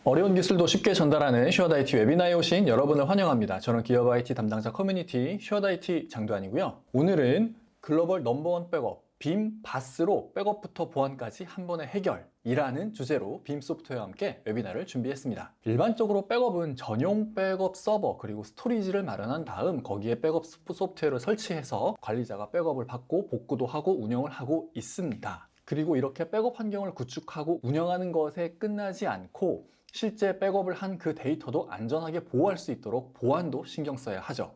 어려운 기술도 쉽게 전달하는 슈어드 IT 웨비나에 오신 여러분을 환영합니다. 저는 기업 IT 담당자 커뮤니티 슈어드 IT 장도환이고요. 오늘은 글로벌 넘버원 백업 빔 바스로 백업부터 보안까지 한 번에 해결이라는 주제로 빔 소프트웨어와 함께 웨비나를 준비했습니다. 일반적으로 백업은 전용 백업 서버 그리고 스토리지를 마련한 다음 거기에 백업 소프트웨어를 설치해서 관리자가 백업을 받고 복구도 하고 운영을 하고 있습니다. 그리고 이렇게 백업 환경을 구축하고 운영하는 것에 끝나지 않고 실제 백업을 한 그 데이터도 안전하게 보호할 수 있도록 보안도 신경 써야 하죠.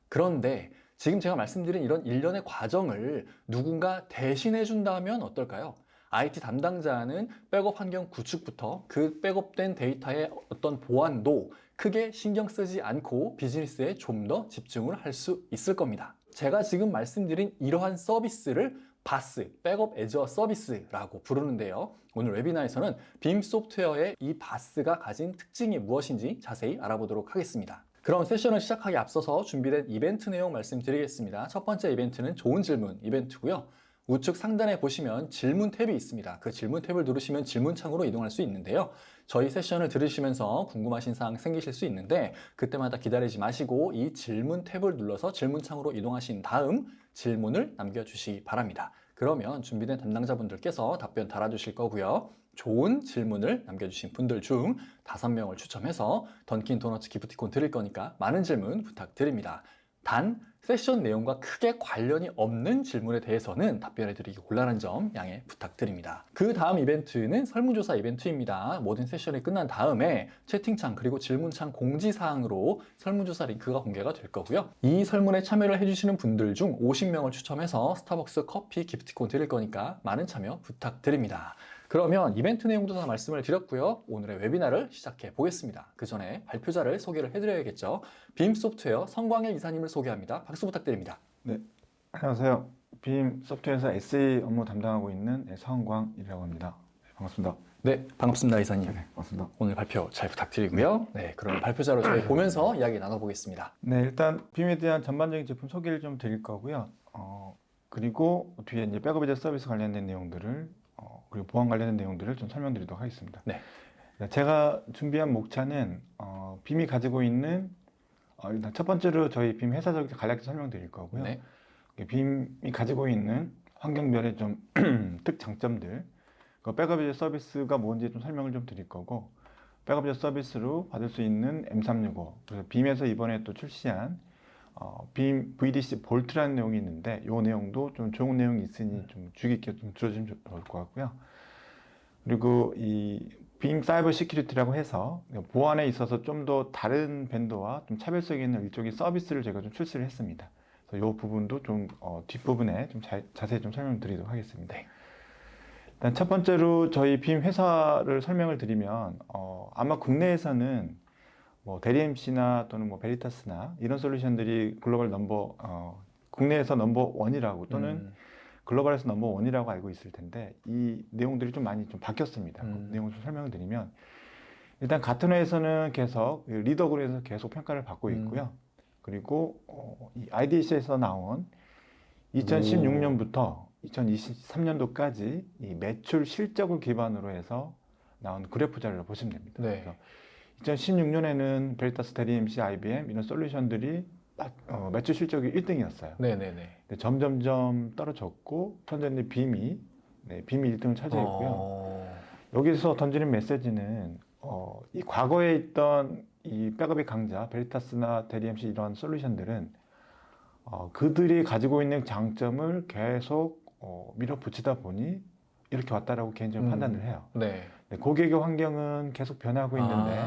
그런데 지금 제가 말씀드린 이런 일련의 과정을 누군가 대신해 준다면 어떨까요? IT 담당자는 백업 환경 구축부터 그 백업된 데이터의 어떤 보안도 크게 신경 쓰지 않고 비즈니스에 좀 더 집중을 할 수 있을 겁니다. 제가 지금 말씀드린 이러한 서비스를 바스, 백업 애저 서비스라고 부르는데요. 오늘 웨비나에서는 빔 소프트웨어의 이 바스가 가진 특징이 무엇인지 자세히 알아보도록 하겠습니다. 그럼 세션을 시작하기 앞서서 준비된 이벤트 내용 말씀드리겠습니다. 첫 번째 이벤트는 좋은 질문 이벤트고요. 우측 상단에 보시면 질문 탭이 있습니다. 그 질문 탭을 누르시면 질문 창으로 이동할 수 있는데요. 저희 세션을 들으시면서 궁금하신 사항 생기실 수 있는데 그때마다 기다리지 마시고 이 질문 탭을 눌러서 질문 창으로 이동하신 다음 질문을 남겨주시기 바랍니다. 그러면 준비된 담당자분들께서 답변 달아주실 거고요. 좋은 질문을 남겨주신 분들 중 5명을 추첨해서 던킨 도너츠 기프티콘 드릴 거니까 많은 질문 부탁드립니다. 단 세션 내용과 크게 관련이 없는 질문에 대해서는 답변해드리기 곤란한 점 양해 부탁드립니다. 그 다음 이벤트는 설문조사 이벤트입니다. 모든 세션이 끝난 다음에 채팅창 그리고 질문창 공지사항으로 설문조사 링크가 공개가 될 거고요. 이 설문에 참여를 해주시는 분들 중 50명을 추첨해서 스타벅스 커피 기프티콘 드릴 거니까 많은 참여 부탁드립니다. 그러면 이벤트 내용도 다 말씀을 드렸고요. 오늘의 웨비나를 시작해 보겠습니다. 그 전에 발표자를 소개를 해드려야겠죠. 빔 소프트웨어 성광일 이사님을 소개합니다. 박수 부탁드립니다. 네, 안녕하세요. 빔 소프트웨어에서 SE 업무 담당하고 있는 성광이라고 합니다. 네, 반갑습니다. 네, 반갑습니다, 이사님. 네, 반갑습니다. 오늘 발표 잘 부탁드리고요. 네, 그럼 발표자로 저희 보면서 이야기 나눠보겠습니다. 네, 일단 빔에 대한 전반적인 제품 소개를 좀 드릴 거고요. 그리고 뒤에 이제 백업 애저 서비스 관련된 내용들을 그리고 보안 관련된 내용들을 좀 설명드리도록 하겠습니다. 네. 제가 준비한 목차는 빔이 가지고 있는 일단 첫 번째로 저희 빔 회사적인 간략히 설명드릴 거고요. 네. 빔이 가지고 있는 환경별의 좀 특장점들, 그 백업 애저 서비스가 뭔지 좀 설명을 좀 드릴 거고, 백업 애저 서비스로 받을 수 있는 M365, 그래서 빔에서 이번에 또 출시한 빔 VDC 볼트라는 내용이 있는데, 이 내용도 좀 좋은 내용이 있으니 좀 주의 깊게 좀 들어주면 좋을 것 같고요. 그리고 이 빔 사이버 시큐리티라고 해서 보안에 있어서 좀 더 다른 밴드와 좀 차별성 있는 일종의 서비스를 제가 좀 출시를 했습니다. 그래서 이 부분도 좀 뒷부분에 좀 자세히 좀 설명드리도록 하겠습니다. 네. 일단 첫 번째로 저희 빔 회사를 설명을 드리면 아마 국내에서는 뭐 대리MC나 또는 뭐 베리타스나 이런 솔루션들이 글로벌 국내에서 넘버 원이라고 또는 글로벌에서 넘버 원이라고 알고 있을 텐데 이 내용들이 좀 많이 좀 바뀌었습니다. 그 내용을 좀 설명을 드리면 일단 가트너에서는 계속 리더그룹에서 계속 평가를 받고 있고요. 그리고 이 IDC에서 나온 2016년부터 2023년도까지 이 매출 실적을 기반으로 해서 나온 그래프 자료를 보시면 됩니다. 네. 그래서 2016년에는 베리타스, 대리MC, IBM 이런 솔루션들이 매출 실적이 1등이었어요. 네네네. 점점점 떨어졌고 현재 빔이 1등을 차지했고요. 여기서 던지는 메시지는 이 과거에 있던 이 백업의 강자 베리타스나 대리MC 이런 솔루션들은 그들이 가지고 있는 장점을 계속 밀어붙이다 보니 이렇게 왔다라고 개인적으로 판단을 해요. 네. 고객의 환경은 계속 변하고 있는데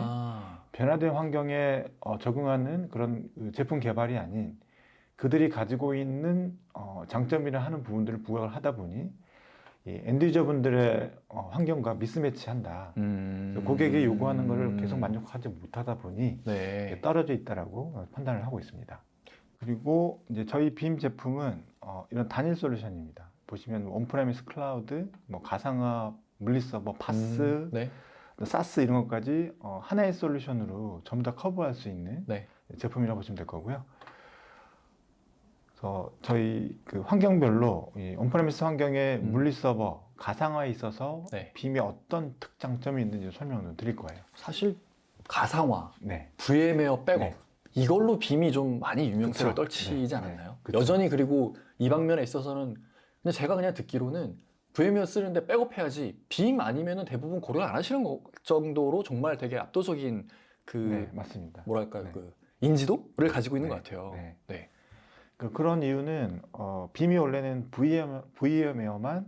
변화된 환경에 적응하는 그런 제품 개발이 아닌 그들이 가지고 있는 장점이라 하는 부분들을 부각을 하다 보니 이 엔드유저분들의 환경과 미스매치한다. 고객이 요구하는 것을 계속 만족하지 못하다 보니 네. 떨어져 있다라고 판단을 하고 있습니다. 그리고 이제 저희 빔 제품은 이런 단일 솔루션입니다. 보시면 온프레미스 클라우드, 뭐 가상화 물리서버, 바스, 네. 사스 이런 것까지 하나의 솔루션으로 전부 다 커버할 수 있는 네. 제품이라고 보시면 될 거고요. 그래서 저희 그 환경별로 이 온프레미스 환경의 물리서버, 가상화에 있어서 네. 빔이 어떤 특장점이 있는지 설명을 드릴 거예요. 사실 가상화, 네. VM웨어 백업 네. 이걸로 빔이 좀 많이 유명세를 그쵸. 떨치지 네. 않았나요? 네. 그쵸. 여전히 그리고 이 방면에 있어서는 근데 제가 그냥 듣기로는 VM웨어 쓰는데 백업해야지 빔 아니면은 대부분 고려를 안 하시는 정도로 정말 되게 압도적인 그 네, 맞습니다. 뭐랄까요 네. 그 인지도를 가지고 있는 네. 것 같아요. 네. 네. 그런 이유는 빔이 원래는 VM웨어만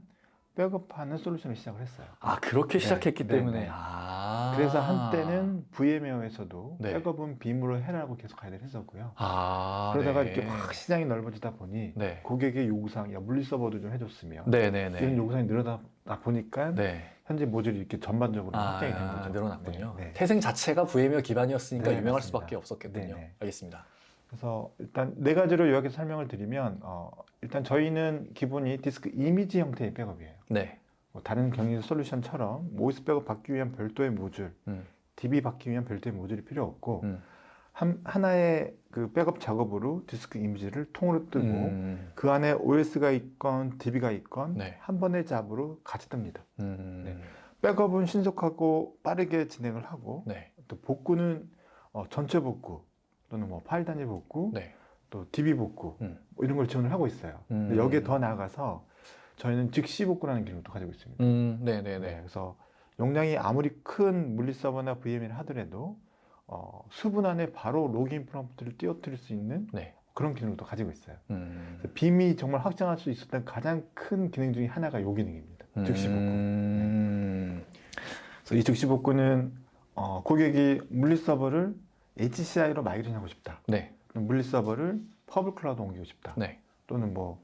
백업하는 솔루션을 시작을 했어요. 아 그렇게 네. 시작했기 네, 때문에 네. 아 그래서 한때는 VM웨어에서도 네. 백업은 빔으로 해라고 계속 가이드를 했었고요. 아 그러다가 네. 이렇게 확 시장이 넓어지다 보니 네. 고객의 요구사항, 야 물리 서버도 좀 해줬으면 네네네. 이런 요구사항이 늘어나다 보니까 네. 현재 모듈이 이렇게 전반적으로 확장이 된 거죠. 늘어났군요. 네, 네. 태생 자체가 VM웨어 기반이었으니까 네, 유명할 맞습니다. 수밖에 없었겠군요. 네, 네. 알겠습니다. 그래서 일단 네 가지로 요약해서 설명을 드리면 일단 저희는 기본이 디스크 이미지 형태의 백업이에요. 네. 다른 경리 솔루션처럼 OS 백업 받기 위한 별도의 모듈, DB 받기 위한 별도의 모듈이 필요 없고 하나의 그 백업 작업으로 디스크 이미지를 통으로 뜨고 그 안에 OS가 있건 DB가 있건 네. 한 번의 잡으로 같이 뜹니다. 네. 백업은 신속하고 빠르게 진행을 하고 네. 또 복구는 전체 복구 또는 뭐 파일 단위 복구 네. 또 DB 복구 뭐 이런 걸 지원을 하고 있어요. 근데 여기에 더 나아가서 저희는 즉시 복구라는 기능도 가지고 있습니다. 네네네. 네, 그래서 용량이 아무리 큰 물리 서버나 VM을 하더라도 수분 안에 바로 로그인 프롬프트를 띄워드릴 수 있는 네. 그런 기능도 가지고 있어요. 음. 빔이 정말 확장할 수 있었던 가장 큰 기능 중에 하나가 이 기능입니다. 즉시 복구. 네. 그래서 이 즉시 복구는 고객이 물리 서버를 HCI로 마이그레이션 하고 싶다. 네. 그럼 물리 서버를 퍼블릭 클라우드 옮기고 싶다. 네. 또는 뭐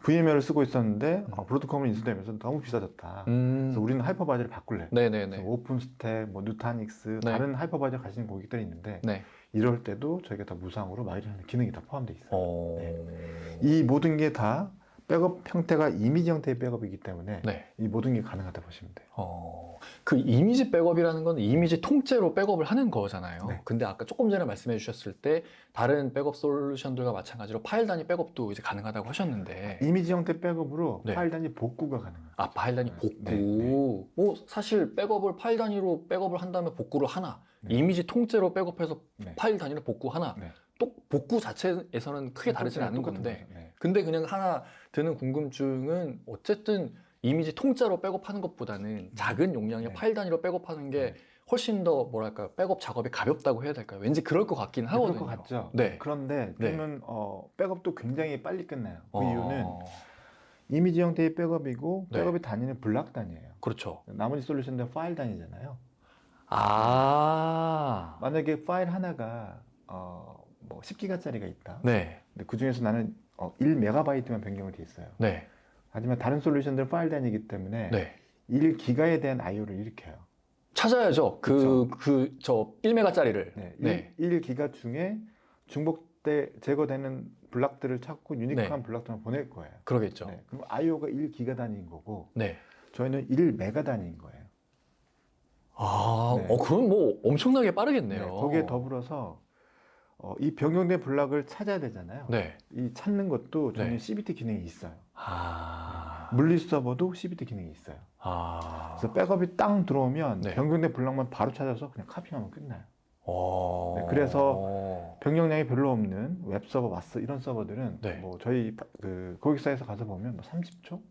VM웨어를 쓰고 있었는데 브로드컴을 인수되면서 너무 비싸졌다. 그래서 우리는 하이퍼바이저를 바꿀래. 네네네. 오픈스택, 뭐 누타닉스, 네. 다른 하이퍼바이저 가시는 고객들이 있는데 네. 이럴 때도 저희가 다 무상으로 마이그레이션 기능이 다 포함되어 있어요. 네. 네. 이 모든 게 다 백업 형태가 이미지 형태의 백업이기 때문에 네. 이 모든 게 가능하다 보시면 돼요. 그 이미지 백업이라는 건 이미지 통째로 백업을 하는 거잖아요. 네. 근데 아까 조금 전에 말씀해 주셨을 때 다른 백업 솔루션들과 마찬가지로 파일 단위 백업도 이제 가능하다고 하셨는데 이미지 형태 백업으로 네. 파일 단위 복구가 가능합니다. 아 파일 단위 복구. 네, 네. 사실 백업을 파일 단위로 백업을 한 다음에 복구를 하나 네. 이미지 통째로 백업해서 네. 파일 단위로 복구 하나 네. 또 복구 자체에서는 크게 다르진 않은 똑같은 건데 거죠. 네. 근데 그냥 하나 드는 궁금증은 어쨌든 이미지 통째로 백업하는 것보다는 작은 용량의 네. 파일 단위로 백업하는 게 네. 훨씬 더 뭐랄까 백업 작업이 가볍다고 해야 될까요? 왠지 그럴 것 같긴 하거든요. 그럴 것 같죠. 네. 그런데 네. 그러면 백업도 굉장히 빨리 끝나요. 그 이유는 어, 이미지 형태의 백업이고 네. 백업의 단위는 블락 단위예요. 그렇죠. 나머지 솔루션들은 파일 단위잖아요. 아, 만약에 파일 하나가 뭐 10기가짜리가 있다. 네, 근데 그 중에서 나는 1메가바이트만 변경을 돼 있어요. 네, 하지만 다른 솔루션들은 파일 단위이기 때문에 네. 1기가에 대한 IO를 일으켜요. 찾아야죠. 저 1메가짜리를. 네, 네. 1기가 중에 중복돼 제거되는 블락들을 찾고 유니크한 네. 블락들만 보낼 거예요. 그러겠죠. 네, 그럼 IO가 1기가 단위인 거고 네. 저희는 1메가 단위인 거예요. 아, 네. 그럼 뭐 엄청나게 빠르겠네요. 네, 거기에 더불어서 이 변경된 블락을 찾아야 되잖아요. 네. 이 찾는 것도 저희는 네. CBT 기능이 있어요. 아, 물리 서버도 CBT 기능이 있어요. 아, 그래서 백업이 땅 들어오면 네. 변경된 블락만 바로 찾아서 그냥 카피하면 끝나요. 어, 네, 그래서 변경량이 별로 없는 웹 서버, 와스 이런 서버들은 네. 뭐 저희 그 고객사에서 가서 보면 뭐 30초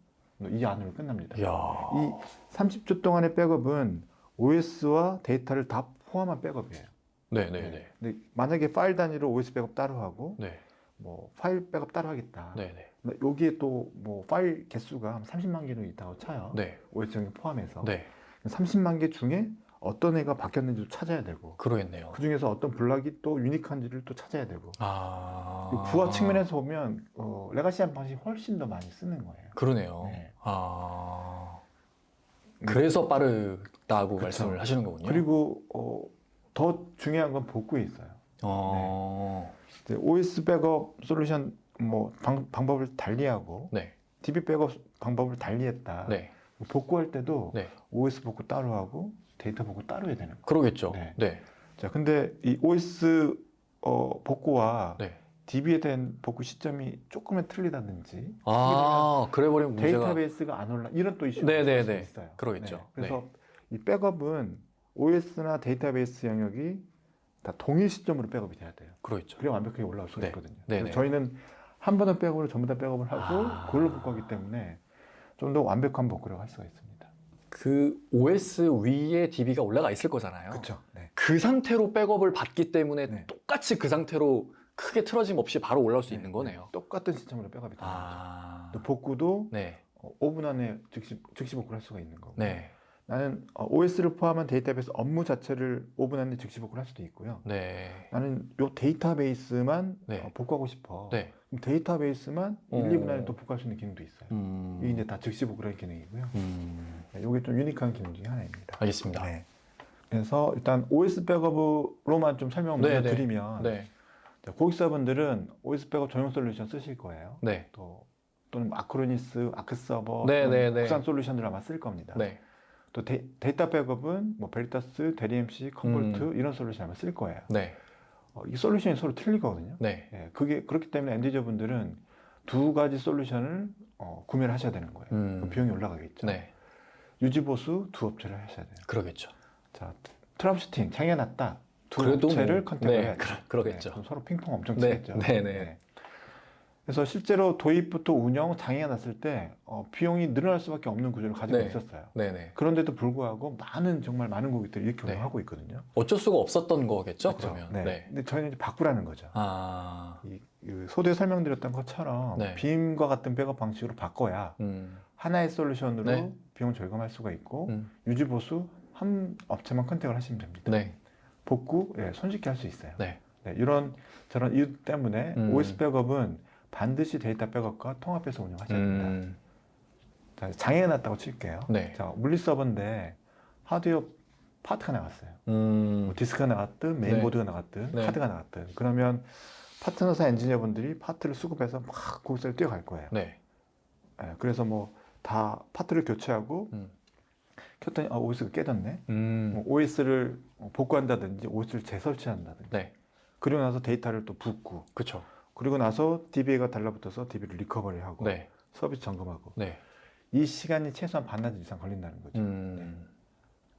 이 안으로 끝납니다. 이야, 이 30초 동안의 백업은 OS와 데이터를 다 포함한 백업이에요. 네네네. 근데 만약에 파일 단위로 OS 백업 따로 하고 네, 뭐 파일 백업 따로 하겠다. 네네. 근데 여기에 또 뭐 파일 개수가 한 30만 개로 있다고 쳐요. 네, OS 정리 포함해서. 네. 30만 개 중에 어떤 애가 바뀌었는지도 찾아야 되고 그러겠네요. 그 중에서 어떤 블락이 또 유니크한지를 또 찾아야 되고 아, 부하 측면에서 보면 레가시한 방식이 훨씬 더 많이 쓰는 거예요. 그러네요. 네. 아, 그래서 빠르다고 그쵸. 말씀을 하시는 거군요. 그리고 더 중요한 건 복구에 있어요. 이제 OS 백업 솔루션 뭐 방법을 달리하고 네, DB 백업 방법을 달리했다. 네, 복구할 때도 네. OS 복구 따로 하고 데이터 복구 따로 해야 되는 거예요. 그러겠죠. 네. 네, 자, 근데 이 OS 복구와 네, DB에 대한 복구 시점이 조금은 틀리다든지 그래 버리면 문제가 데이터베이스가 안 올라 이런 또 이슈가 네네네. 있어요. 그러겠죠. 그래서 이 백업은 OS나 데이터베이스 영역이 다 동일 시점으로 백업이 돼야 돼요. 그러겠죠. 그래야 완벽하게 올라올 수가 네. 있거든요. 네네. 그래서 저희는 한 번은 백업을 전부 다 백업을 하고 그걸로 복구하기 때문에 좀 더 완벽한 복구를 할 수가 있습니다. 그 OS 위에 DB가 올라가 있을 거잖아요. 그렇죠. 네. 그 상태로 백업을 받기 때문에 네. 똑같이 그 상태로 크게 틀어짐 없이 바로 올라올 수 있는 거네요. 똑같은 시점으로 백업이 되는 아, 거죠. 또 복구도 네, 5분 안에 즉시 복구를 할 수가 있는 거고. 네, 나는 OS를 포함한 데이터베이스 업무 자체를 5분 안에 즉시 복구를 할 수도 있고요. 네, 나는 요 데이터베이스만 네. 복구하고 싶어. 네. 그럼 데이터베이스만 1, 2분 안에 또 복구할 수 있는 기능도 있어요. 이게 이제 다 즉시 복구를 하는 기능이고요. 이게 좀 유니크한 기능 중에 하나입니다. 알겠습니다. 네. 그래서 일단 OS 백업으로만 좀 설명을 네, 먼저 네. 드리면 네, 고객사분들은 OS 백업 전용 솔루션 쓰실 거예요. 네, 또는 아크로니스, 아크서버, 네, 네, 네. 국산 솔루션들 아마 쓸 겁니다. 네, 또 데이터 백업은 뭐 베리타스, 데리엠시, 컴볼트 이런 솔루션 아마 쓸 거예요. 네, 이 솔루션이 서로 틀리거든요. 네. 예, 그게 그렇기 때문에 엔드유저분들은 두 가지 솔루션을 구매를 하셔야 되는 거예요. 그럼 비용이 올라가겠죠. 네, 유지 보수 두 업체를 하셔야 돼요. 그러겠죠. 자, 트러블슈팅 창에 놨다. 두 그래도 업체를 뭐, 컨택을 네, 해야죠. 그러겠죠. 그럼 서로 핑퐁 엄청 네, 치겠죠. 네, 네. 그래서 실제로 도입부터 운영, 장애가 났을 때 비용이 늘어날 수밖에 없는 구조를 가지고 네. 있었어요. 네, 네. 그런데도 불구하고 정말 많은 고객들이 이렇게 네. 운영하고 있거든요. 어쩔 수가 없었던 거겠죠, 그렇죠? 그러면. 네. 네. 근데 저희는 이제 바꾸라는 거죠. 아, 소두에 설명드렸던 것처럼 네. 빔과 같은 백업 방식으로 바꿔야 하나의 솔루션으로 네. 비용을 절감할 수가 있고 음. 유지 보수 한 업체만 컨택을 하시면 됩니다. 네, 복구 손쉽게 할 수 있어요. 네. 네, 저런 이유 때문에 OS 백업은 반드시 데이터 백업과 통합해서 운영하셔야 됩니다. 자, 장애가 났다고 칠게요. 네. 자, 물리 서버인데 하드웨어 파트가 나갔어요. 뭐 디스크가 나갔든 네. 메인보드가 나갔든 네. 카드가 나갔든 그러면 파트너사 엔지니어분들이 파트를 수급해서 막 고객사를 뛰어갈 거예요. 네. 예, 그래서 뭐 다 파트를 교체하고 켰더니 OS가 깨졌네. 뭐 OS를 복구한다든지 OS를 재설치한다든지. 네. 그리고 나서 데이터를 또 붓고 그쵸. 그리고 나서 DBA가 달라붙어서 DB를 리커버리하고 네. 서비스 점검하고 네. 이 시간이 최소한 반나절 이상 걸린다는 거죠.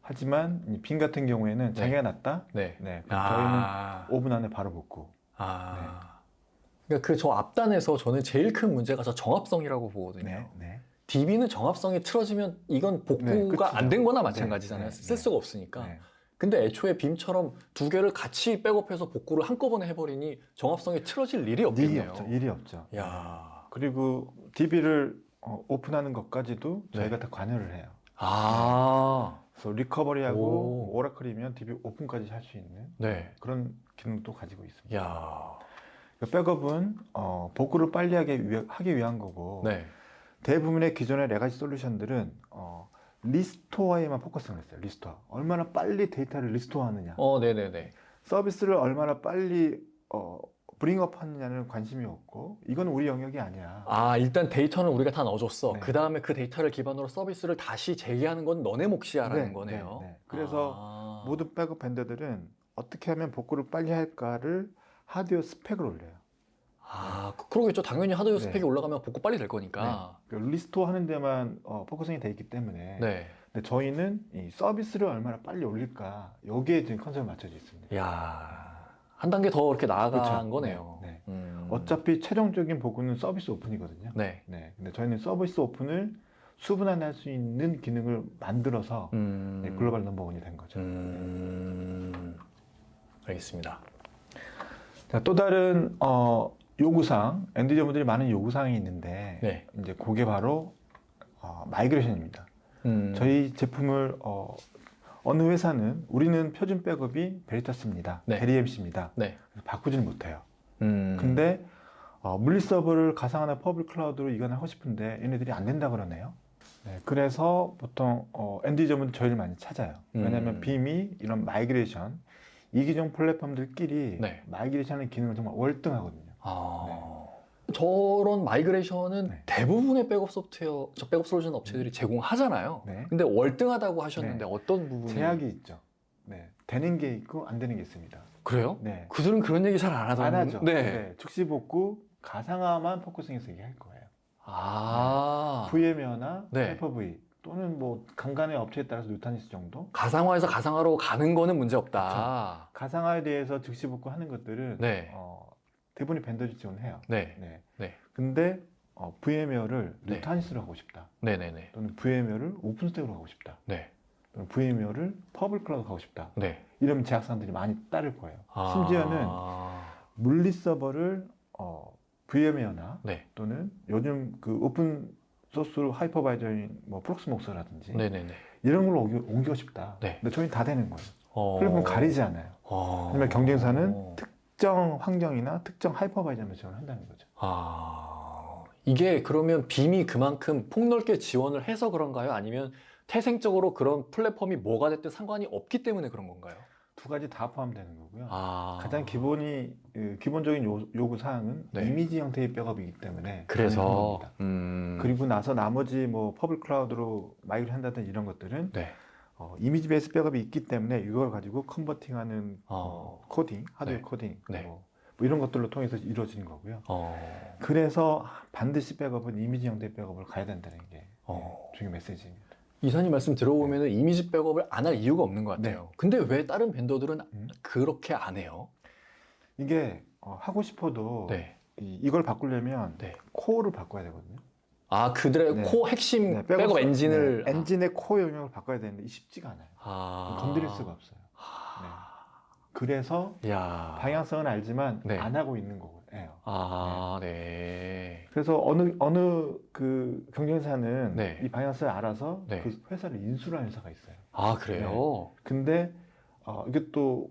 하지만 이 빔 같은 경우에는 장애가 났다. 네. 네, 그럼 저희는 5분 안에 바로 복구. 그러니까 그 저 앞단에서 저는 제일 큰 문제가 저 정합성이라고 보거든요. 네, 네. DB는 정합성이 틀어지면 이건 복구가 네, 끝이죠. 안 된 거나 마찬가지잖아요. 네, 네, 쓸 수가 없으니까. 네. 근데 애초에 빔처럼 두 개를 같이 백업해서 복구를 한꺼번에 해버리니 정합성이 틀어질 일이 없겠네요. 일이 없죠. 야. 그리고 DB를 오픈하는 것까지도 네. 저희가 다 관여를 해요. 그래서 리커버리하고 오라클이면 DB 오픈까지 할 수 있는 네. 그런 기능도 가지고 있습니다. 야. 백업은 복구를 빨리 하기 위한 거고 네. 대부분의 기존의 레가시 솔루션들은 리스토어에만 포커스를 했어요. 리스토어. 얼마나 빨리 데이터를 리스토어하느냐. 네네네. 서비스를 얼마나 빨리 브링업 하느냐는 관심이 없고 이건 우리 영역이 아니야. 일단 데이터는 우리가 다 넣어줬어. 네. 그 다음에 그 데이터를 기반으로 서비스를 다시 재개하는 건 너네 몫이야라는 네, 거네요. 네, 네. 그래서 모든 백업 밴더들은 어떻게 하면 복구를 빨리 할까를 하드웨어 스펙을 올려요. 그러겠죠. 당연히 하드웨어 네. 스펙이 올라가면 복구 빨리 될 거니까. 리스토어 하는 데만 포커싱이 돼 있기 때문에 네. 근데 저희는 이 서비스를 얼마나 빨리 올릴까 여기에 지금 컨셉을 맞춰져 있습니다. 한 단계 더 이렇게 나아간 그렇죠. 거네요. 네, 어차피 최종적인 복구는 서비스 오픈이거든요. 네. 근데 저희는 서비스 오픈을 수분화할 수 있는 기능을 만들어서 글로벌 넘버원이 된 거죠. 알겠습니다. 자, 또 다른 요구사항, 엔드유저분들이 많은 요구사항이 있는데 네. 이제 그게 바로 마이그레이션입니다. 저희 제품을 어느 회사는 우리는 표준 백업이 베리타스입니다. 네. 데리엠시입니다. 네. 바꾸지는 못해요. 음. 근데 물리 서버를 가상화나 퍼블릭 클라우드로 이관하고 싶은데 얘네들이 안 된다 그러네요. 네, 그래서 보통 엔드유저분들 저희를 많이 찾아요. 왜냐하면 빔이 이런 마이그레이션 이기종 플랫폼들끼리 네. 마이그레이션하는 기능을 정말 월등하거든요. 저런 마이그레이션은 네. 대부분의 백업 소프트웨어, 백업 솔루션 업체들이 제공하잖아요. 네. 근데 월등하다고 하셨는데 네. 어떤 부분이? 제약이 있죠. 네, 되는 게 있고 안 되는 게 있습니다. 그래요? 네. 그들은 그런 얘기 잘 안 하던데. 안 하죠. 네. 네. 즉시 복구 가상화만 포커싱해서 얘기할 거예요. 아. VM웨어나 네. 하이퍼V 또는 뭐 간간의 업체에 따라서 누타니스 정도. 가상화에서 가상화로 가는 거는 문제 없다. 가상화에 대해서 즉시 복구하는 것들은 네. 대부분이 벤더지 지원해요. 네. 네. 네. 근데 VM웨어를 네. 누타니스로 하고 싶다. 네네네. 또는 VM웨어를 오픈스택으로 하고 싶다. 네. 또는 VM웨어를 퍼블릭 클라우드 하고 싶다. 네. 이러면 제약사들이 많이 따를 거예요. 아. 심지어는 물리 서버를 VM웨어나 네. 또는 요즘 그 오픈 소스로 하이퍼바이저인 뭐 프록스목스라든지 네네네. 이런 걸로 옮기고 싶다. 네. 근데 저희 다 되는 거예요. 플랫폼 가리지 않아요. 하지만 어. 경쟁사는 특정 환경이나 특정 하이퍼바이저만 지원을 한다는 거죠. 이게 그러면 빔이 그만큼 폭넓게 지원을 해서 그런가요? 아니면 태생적으로 그런 플랫폼이 뭐가 됐든 상관이 없기 때문에 그런 건가요? 두 가지 다 포함되는 거고요. 아. 가장 기본적인 요구 사항은 네. 이미지 형태의 백업이기 때문에 그래서 가능합니다. 그리고 나서 나머지 뭐 퍼블릭 클라우드로 마이그레이션 한다든지 이런 것들은 네. 이미지 베이스 백업이 있기 때문에 이걸 가지고 컨버팅하는 코딩, 하드웨어 네. 코딩 네. 뭐 이런 것들로 통해서 이루어지는 거고요. 어. 그래서 반드시 백업은 이미지 형태의 백업을 가야 된다는 게 중요한 메시지입니다. 이사님 말씀 들어보면 이미지 백업을 안 할 이유가 없는 것 같아요. 네. 근데 왜 다른 벤더들은 그렇게 안 해요? 이게 하고 싶어도 네. 이걸 바꾸려면 네. 코어를 바꿔야 되거든요. 그들의 네. 코어 핵심 네, 백업 엔진을. 엔진의 코어 영역을 바꿔야 되는데 쉽지가 않아요. 건드릴 수가 없어요. 네. 그래서 야. 방향성은 알지만 네. 안 하고 있는 거예요. 네. 그래서 어느 그 경쟁사는 네. 이 방향성을 알아서 네. 그 회사를 인수를 한 회사가 있어요. 그래요? 근데 이게 또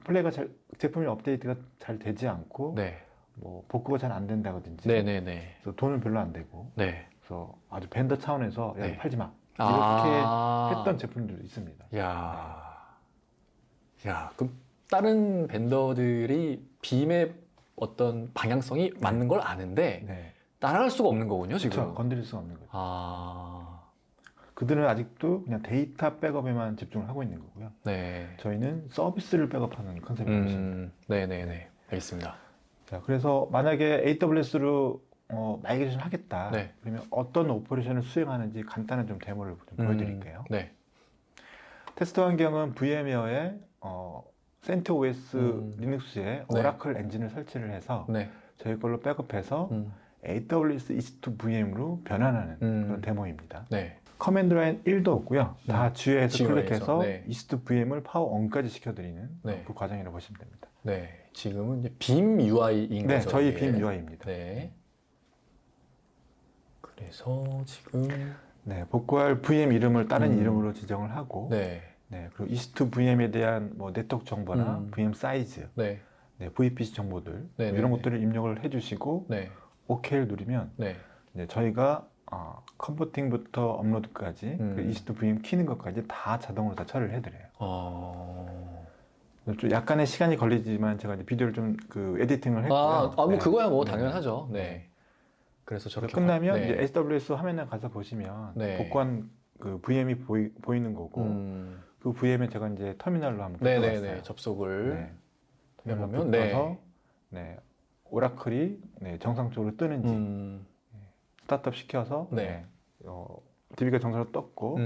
플레이가 제품이 업데이트가 잘 되지 않고 네. 뭐 복구가 잘 안 된다든지 네네네. 그래서 돈은 별로 안 되고 네. 그래서 아주 벤더 차원에서 야, 네. 팔지 마 이렇게 했던 제품들도 있습니다. 그럼 다른 벤더들이 빔의 어떤 방향성이 맞는 걸 아는데 네. 따라갈 수가 없는 거군요, 지금. 그렇죠. 건드릴 수가 없는 거죠. 그들은 아직도 그냥 데이터 백업에만 집중을 하고 있는 거고요. 네. 저희는 서비스를 백업하는 컨셉을 가십니다. 네네네. 알겠습니다. 자, 그래서 만약에 AWS로 마이그레이션 하겠다. 네. 그러면 어떤 오퍼레이션을 수행하는지 간단한 좀 데모를 좀 보여드릴게요. 네. 테스트 환경은 VM웨어의 CentOS 리눅스에 네. 오라클 엔진을 설치를 해서 네. 저희 걸로 백업해서 AWS EC2 VM으로 변환하는 그런 데모입니다. 네. 커맨드 라인 1도 없고요. 다 GUI에서 GUI에서, 클릭해서 네. EC2 VM을 파워 on까지 시켜드리는 네. 그 과정이라고 보시면 됩니다. 네. 지금은 이제 빔 UI인 네, 거죠. 저희 이게. 빔 UI입니다. 네. 그래서 지금 네, 복구할 VM 이름을 다른 이름으로 지정을 하고 네. 네, 그리고 EC2 VM에 대한 뭐 네트워크 정보나 VM 사이즈, 네. 네, VPC 정보들 네, 이런 네, 것들을 입력을 해주시고 네. OK를 누르면 네. 이제 저희가 컨버팅부터 업로드까지 그 EC2 VM 키는 것까지 다 자동으로 다 처리를 해드려요. 좀 약간의 시간이 걸리지만 제가 이제 비디오를 좀 그 에디팅을 했고요. 뭐 네. 그거야 뭐 네. 당연하죠. 네. 그래서 저렇게 끝나면 네. 이제 AWS 화면에 가서 보시면 네. 복구한 그 VM이 보이는 거고 그 VM에 제가 이제 터미널로 한번 네네네 붙여봤어요. 접속을 네. 터미널로 해보면 붙여서 네. 오라클이 네, 정상적으로 뜨는지 스타트업 시켜서 네. DB가 정상으로 떴고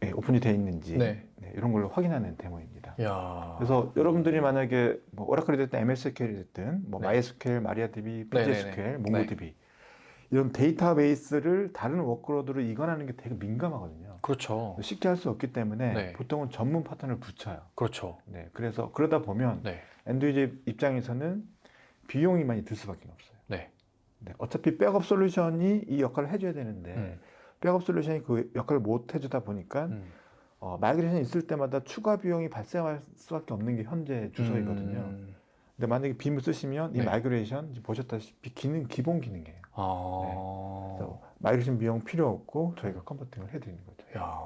네, 오픈이 되어 있는지 네. 네, 이런 걸로 확인하는 데모입니다. 야. 그래서 여러분들이 만약에 뭐 오라클이 됐든 MSSQL이 됐든 뭐 네. MySQL, MariaDB, 네네네. PostgreSQL, MongoDB 이런 데이터베이스를 다른 워크로드로 이관하는 게 되게 민감하거든요. 그렇죠. 쉽게 할 수 없기 때문에 네. 보통은 전문 파트너를 붙여요. 그렇죠. 네, 그래서 그러다 보면 네. 엔드유저 입장에서는 비용이 많이 들 수밖에 없어요. 네. 네, 어차피 백업 솔루션이 이 역할을 해줘야 되는데 백업 솔루션이 그 역할을 못 해주다 보니까 마이그레이션이 있을 때마다 추가 비용이 발생할 수밖에 없는 게 현재 주소이거든요. 근데 만약에 빔을 쓰시면 이 네. 마이그레이션 보셨다시피 기본 기능이에요. 그래서 마이그레이션 비용 필요 없고 저희가 컨버팅을 해드리는 거죠. 야.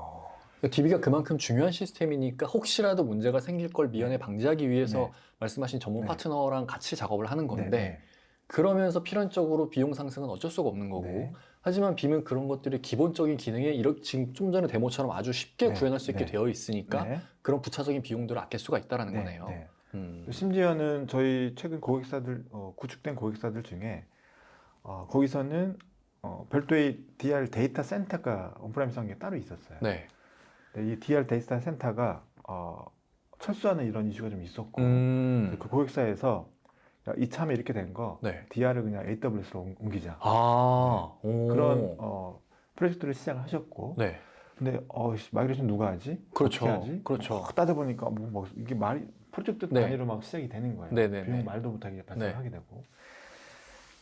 DB가 그만큼 중요한 시스템이니까 혹시라도 문제가 생길 걸 미연에 방지하기 위해서 네. 말씀하신 전문 네. 파트너랑 같이 작업을 하는 건데 네. 그러면서 필연적으로 비용 상승은 어쩔 수가 없는 거고 네. 하지만 빔은 그런 것들이 기본적인 기능에 이렇게 지금 좀 전에 데모처럼 아주 쉽게 네, 구현할 수 있게 네. 되어 있으니까 네. 그런 부차적인 비용들을 아낄 수가 있다는 네, 거네요. 네. 음. 심지어는 저희 최근 고객사들, 구축된 고객사들 중에 거기서는 별도의 DR 데이터 센터가 온프라미스 환경에 따로 있었어요. 네. 근데 이 DR 데이터 센터가 철수하는 이런 이슈가 좀 있었고 그 고객사에서 야, 이참에 이렇게 된 거 네. DR을 그냥 AWS로 옮기자. 아, 오. 그런 프로젝트를 시작하셨고 네. 근데 마이그레이션 누가 하지? 그렇죠. 어떻게 하지? 그렇죠. 따져보니까 뭐 이게 말이 프로젝트 네. 단위로 막 시작이 되는 거예요. 네네네. 비용 말도 못하게 발생하게 네. 되고.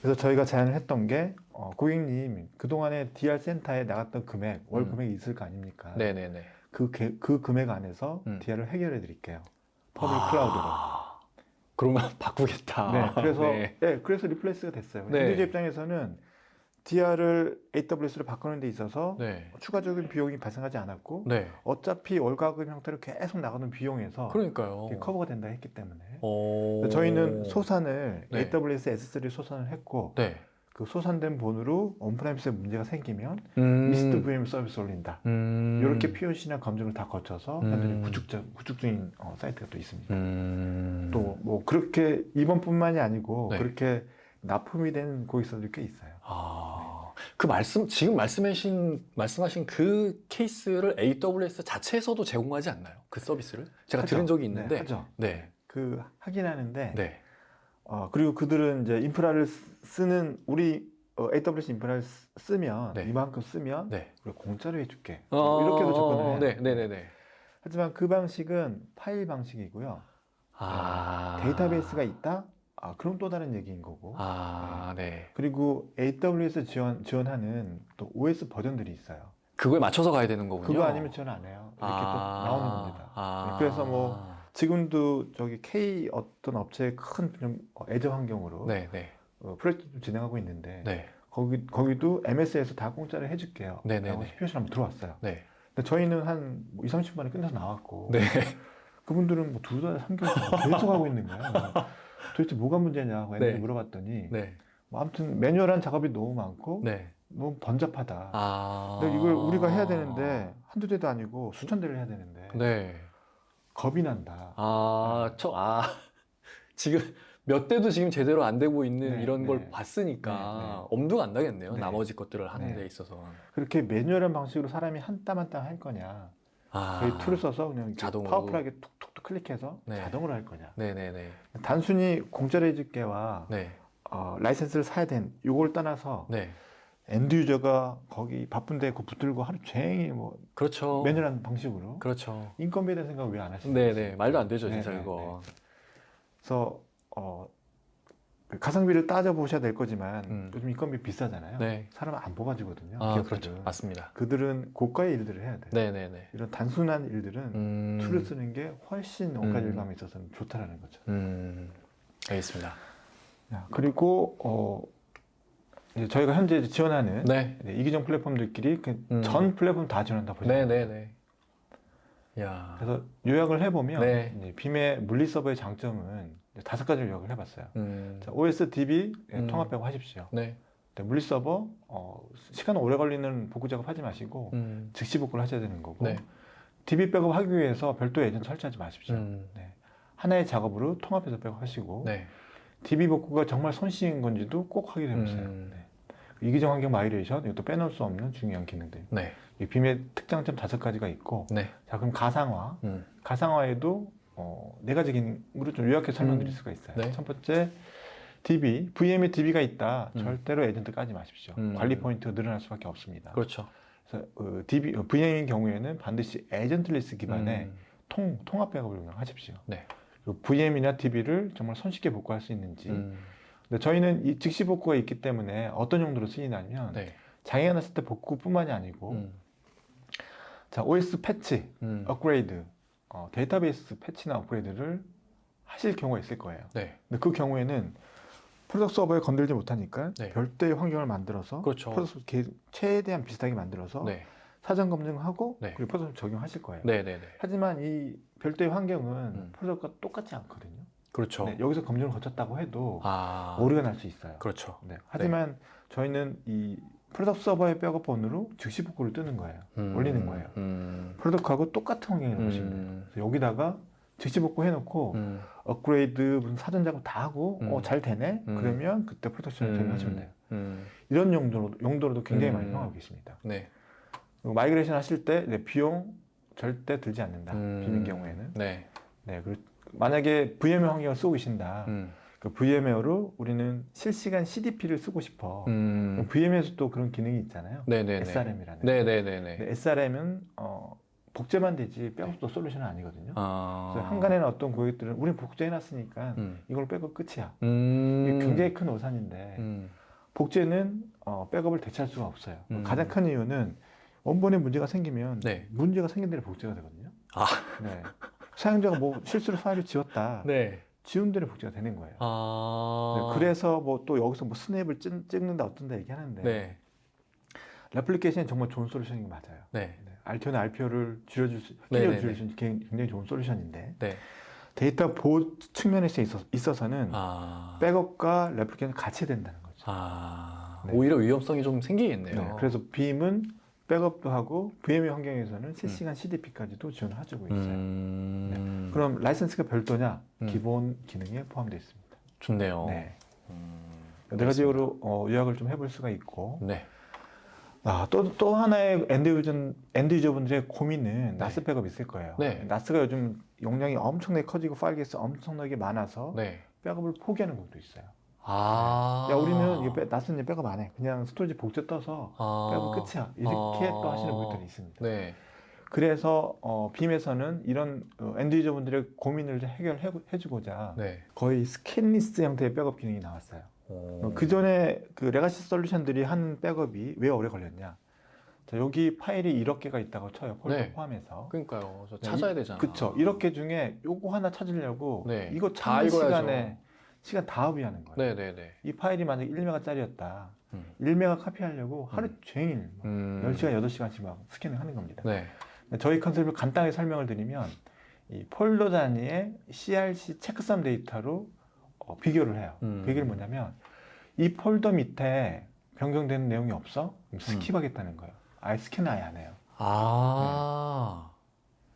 그래서 저희가 제안을 했던 게 고객님 그동안에 DR 센터에 나갔던 금액, 월 금액이 있을 거 아닙니까? 네네네. 그 금액 안에서 DR을 해결해 드릴게요. 퍼블릭 클라우드로. 그러면 바꾸겠다. 네, 그래서 네. 그래서 리플레이스가 됐어요. 네. 엔드유저 입장에서는 DR을 AWS로 바꾸는 데 있어서 네. 추가적인 비용이 발생하지 않았고 네. 어차피 월가금 형태로 계속 나가는 비용에서 그러니까요. 이게 커버가 된다 했기 때문에 오. 저희는 소산을 네. AWS S3 소산을 했고 네. 그 소산된 본으로 온프라미스에 문제가 생기면 이스트 VM 서비스 올린다. 이렇게 POC나 검증을 다 거쳐서 현재 구축 중인 사이트가 또 있습니다. 또 뭐 그렇게 이번뿐만이 아니고 네. 그렇게 납품이 된 고객사들이 꽤 있어요. 그 지금 말씀하신 그 케이스를 AWS 자체에서도 제공하지 않나요? 그 서비스를? 제가 하죠. 들은 적이 네, 있는데. 하죠. 네. 그 하긴 하는데 네. 그리고 그들은 이제 인프라를 쓰는 우리 AWS 인프라를 쓰면 네. 이만큼 쓰면 네. 우리가 공짜로 해줄게 이렇게도 접근을 해요. 네, 네, 네, 네. 하지만 그 방식은 파일 방식이고요. 데이터베이스가 있다? 그럼 또 다른 얘기인 거고. 네. 그리고 AWS 지원하는 또 OS 버전들이 있어요. 그거에 맞춰서 가야 되는 거군요. 그거 아니면 지원 안 해요. 이렇게 또 나오는 겁니다. 네, 그래서 뭐 지금도 저기 K 어떤 업체의 큰 애저 환경으로 네, 네. 프로젝트 진행하고 있는데 네. 거기도 MS에서 다 공짜로 해줄게요. 네, 네, 라고 네. POC 한번 들어왔어요. 네. 근데 저희는 한 2, 30분에 끝내서 나왔고 네. 그분들은 뭐 2달, 3개월 계속 하고 있는 거예요. 도대체 뭐가 문제냐고 네. 물어봤더니 네. 뭐 아무튼 매뉴얼한 작업이 너무 많고 네. 너무 번잡하다. 아. 근데 이걸 우리가 해야 되는데 한두 대도 아니고 수천 대를 해야 되는데 네. 겁이 난다. 지금 몇 대도 지금 제대로 안 되고 있는 네, 이런 네. 걸 봤으니까 네, 엄두가 안 나겠네요. 네. 나머지 것들을 하는 네. 데 있어서. 그렇게 매뉴얼한 방식으로 사람이 한 땀 한 땀 할 거냐? 저희 툴을 써서 그냥 이렇게 자동으로. 파워풀하게 툭툭툭 클릭해서 네. 자동으로 할 거냐? 네네네. 단순히 공짜로 해줄게와 네. 라이센스를 사야 된 이걸 떠나서 네. 엔드 유저가 거기 바쁜데 그 붙들고 하루 종일 뭐 그렇죠. 매뉴얼한 방식으로 그렇죠. 인건비에 대한 생각 왜 안 하시는 네네. 말도 안 되죠, 네, 진짜 네, 이거. 그래서 그 가성비를 따져 보셔야 될 거지만 요즘 인건비 비싸잖아요. 네. 사람 안 뽑아주거든요. 그렇죠. 기업들은. 맞습니다. 그들은 고가의 일들을 해야 돼요. 네네네. 이런 단순한 일들은 툴을 쓰는 게 훨씬 원가 절감에 있어서는 좋다라는 거죠. 알겠습니다. 그리고 이제 저희가 현재 지원하는 네. 이기종 플랫폼들끼리 전 플랫폼 다 지원한다 보시면 돼요. 네네네. 야. 그래서 요약을 해보면 네. 이제 빔의 물리 서버의 장점은 5가지를 요약을 해봤어요. 자, OS DB 통합 빼고 하십시오. 네. 물리 서버 시간 오래 걸리는 복구 작업 하지 마시고 즉시 복구를 하셔야 되는 거고 네. DB 백업 하기 위해서 별도 에이전트 설치하지 마십시오. 네. 하나의 작업으로 통합해서 백업하시고 네. DB 복구가 정말 손쉬운 건지도 꼭 확인해 보세요. 네. 이기적 환경 마이그레이션 이것도 빼놓을 수 없는 중요한 기능들. 네. 이 빔의 특장점 5가지가 있고 네. 자 그럼 가상화. 가상화에도 4가지 기능으로 좀 요약해서 설명드릴 수가 있어요. 네. 첫 번째 DB, VM에 DB가 있다. 절대로 에이전트 까지 마십시오. 관리 포인트가 늘어날 수밖에 없습니다. 그렇죠. 그래서 VM인 경우에는 반드시 에이전트 리스트 기반의 통합 백업을 운영하십시오. 네. VM이나 DB를 정말 손쉽게 복구할 수 있는지. 근데 저희는 이 즉시 복구가 있기 때문에 어떤 용도로 쓰이냐면 네. 장애가 났을 때 복구뿐만이 아니고 자 OS 패치, 업그레이드, 데이터베이스 패치나 업그레이드를 하실 경우가 있을 거예요. 네. 근데 그 경우에는 프로덕트 서버에 건들지 못하니까 네. 별도의 환경을 만들어서 그렇죠. 프로덕트 최대한 비슷하게 만들어서 네. 사전 검증하고 네. 그리고 프로덕트 적용하실 거예요. 네네네. 하지만 이 별도의 환경은 프로덕트가 똑같지 않거든요. 그렇죠. 네, 여기서 검증을 거쳤다고 해도 아. 오류가 날 수 있어요. 그렇죠. 네. 하지만 저희는 이 프로덕트 서버의 백업 번호로 즉시 복구를 뜨는 거예요. 올리는 거예요. 프로덕트하고 똑같은 환경이라고 보시면 돼요. 그래서 여기다가 즉시 복구 해놓고 업그레이드 무슨 사전 작업 다 하고 잘 되네? 그러면 그때 프로덕션을 적용하시면 돼요. 이런 용도로도 굉장히 많이 사용하고 계십니다. 네. 그리고 마이그레이션 하실 때 비용 절대 들지 않는다. 빔인 경우에는. 네. 네. 그리고 만약에 VMware 환경을 쓰고 계신다. 그 VMware로 우리는 실시간 CDP를 쓰고 싶어. VMware에서 또 그런 기능이 있잖아요. 네네네. SRM이라는. 네네네네. SRM은 복제만 되지 백업도 솔루션은 아니거든요. 그래서 한간에는 어떤 고객들은 우린 복제해놨으니까 이걸 백업 끝이야. 이게 굉장히 큰 오산인데 복제는 백업을 대체할 수가 없어요. 가장 큰 이유는 원본에 문제가 생기면 네. 문제가 생긴 대로 복제가 되거든요. 아. 네. 사용자가 뭐 실수로 파일을 지웠다. 네. 지운 대로 복제가 되는 거예요. 아. 네, 그래서 뭐 또 여기서 뭐 스냅을 찍는다 어떤다 얘기하는데 네. 레플리케이션이 정말 좋은 솔루션인 게 맞아요. 네. RTO나 RPO를 줄여줄 수 굉장히 좋은 솔루션인데 네. 데이터 보호 측면에서 있어서는 아. 백업과 레플리케이션이 같이 된다는 거죠. 아. 네. 오히려 위험성이 좀 생기겠네요. 네, 그래서 빔은 백업도 하고 VMware 환경에서는 실시간 CDP까지도 지원해주고 있어요. 네. 그럼 라이선스가 별도냐? 기본 기능에 포함되어 있습니다. 좋네요. 네. 네 가지로 요약을 좀 해볼 수가 있고 네. 또 하나의 엔드 유저분들의 고민은 네. 나스 백업이 있을 거예요. 네. 나스가 요즘 용량이 엄청나게 커지고 파일 개수 엄청나게 많아서 네. 백업을 포기하는 것도 있어요. 아. 야, 우리는 나스는 백업 안 해. 그냥 스토리지 복제 떠서 백업 끝이야. 이렇게 또 하시는 분들이 있습니다. 네. 그래서 빔에서는 이런 엔드 유저분들의 고민을 해결해주고자 네. 거의 스캔리스 형태의 백업 기능이 나왔어요. 그 전에 그 레가시 솔루션들이 한 백업이 왜 오래 걸렸냐? 자, 여기 파일이 1억 개가 있다고 쳐요. 폴더 네. 포함해서. 그러니까요. 저 찾아야 되잖아. 그쵸. 1억 개 중에 요거 하나 찾으려고 네. 이거 다 찾는 읽어야죠. 시간에 시간 다 허비하는 거예요. 네네네. 이 파일이 만약 1메가짜리였다. 1메가 카피하려고 하루 종일 10시간, 8시간씩 막 스캐닝 하는 겁니다. 네. 저희 컨셉을 간단하게 설명을 드리면 이 폴더 단위의 CRC 체크썸 데이터로 비교를 해요. 비교를 뭐냐면 이 폴더 밑에 변경되는 내용이 없어? 그럼 스킵하겠다는 거예요. 아예 스캔을 아예 안 해요. 아.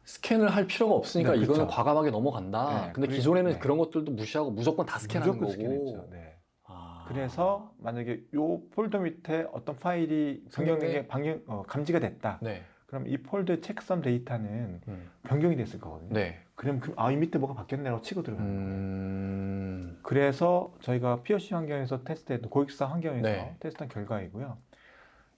스캔을 할 필요가 없으니까 네, 이거는 그쵸. 과감하게 넘어간다. 네, 근데 그리고- 기존에는 네. 그런 것들도 무시하고 무조건 다 스캔하는 무조건 거고. 스캔했죠. 네. 아. 그래서 만약에 요 폴더 밑에 어떤 파일이 변경된 게 감지가 됐다. 네. 그럼 이 폴더의 체크썸 데이터는 변경이 됐을 거거든요. 네. 그럼 이 밑에 뭐가 바뀌었네라고 치고 들어가는 거예요. 음. 그래서 저희가 POC 환경에서 테스트했던 고객사 환경에서 네. 테스트한 결과이고요.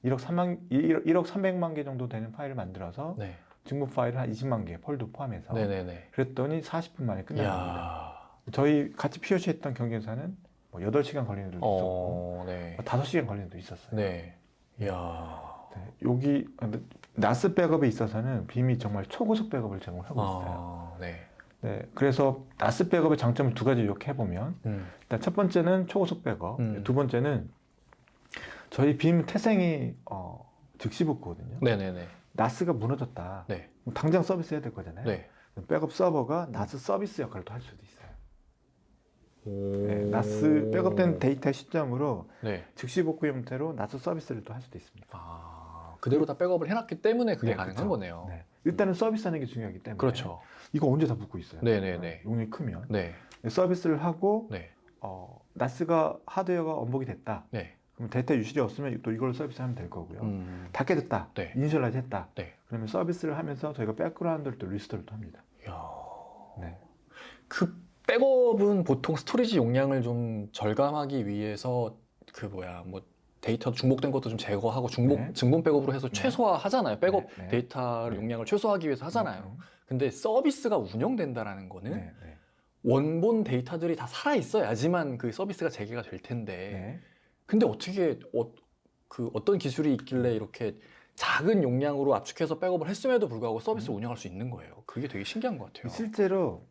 1억 300만 개 정도 되는 파일을 만들어서 네. 중급 파일을 한 20만 개 폴더 포함해서 네네네. 그랬더니 40분 만에 끝난 겁니다. 이야. 저희 같이 POC 했던 경쟁사는 뭐 8시간 걸리는 데도 있었고 네. 5시간 걸리는 데도 있었어요. 네. 이야. 네, 여기 나스 백업에 있어서는 빔이 정말 초고속 백업을 제공하고 있어요. 네. 네, 그래서 나스 백업의 장점을 두 가지 요약해 보면 일단 첫 번째는 초고속 백업, 두 번째는 저희 빔 태생이 즉시 복구거든요. 네네네. 나스가 무너졌다. 네. 그럼 당장 서비스 해야 될 거잖아요. 네. 백업 서버가 나스 서비스 역할을 또 할 수도 있어요. 오. 네, 나스 백업된 데이터 시점으로 네. 즉시 복구 형태로 나스 서비스를 또 할 수도 있습니다. 아, 그대로 다 백업을 해놨기 때문에 그게 네, 가능한 그쵸. 거네요. 네. 일단은 서비스하는 게 중요하기 때문에 그렇죠. 이거 언제 다 붙고 있어요. 네네네. 용량이 크면 네. 서비스를 하고 네. 나스가 하드웨어가 언복이 됐다. 네. 그럼 데이터 유실이 없으면 또 이걸 서비스하면 될 거고요. 다 깨졌다. 네. 이니셜라이즈 했다. 네. 그러면 서비스를 하면서 저희가 백그라운드를 또 리스토를 또 합니다. 이야. 네. 그 백업은 보통 스토리지 용량을 좀 절감하기 위해서 뭐 데이터 중복된 것도 좀 제거하고 네. 증본 백업으로 해서 네. 최소화하잖아요. 백업 네, 네. 데이터 네. 용량을 최소화하기 위해서 하잖아요. 근데 서비스가 운영된다라는 거는 네. 네. 원본 데이터들이 다 살아 있어야지만 그 서비스가 재개가 될 텐데. 네. 근데 어떻게 어떤 기술이 있길래 이렇게 작은 용량으로 압축해서 백업을 했음에도 불구하고 서비스를 운영할 수 있는 거예요. 그게 되게 신기한 것 같아요. 실제로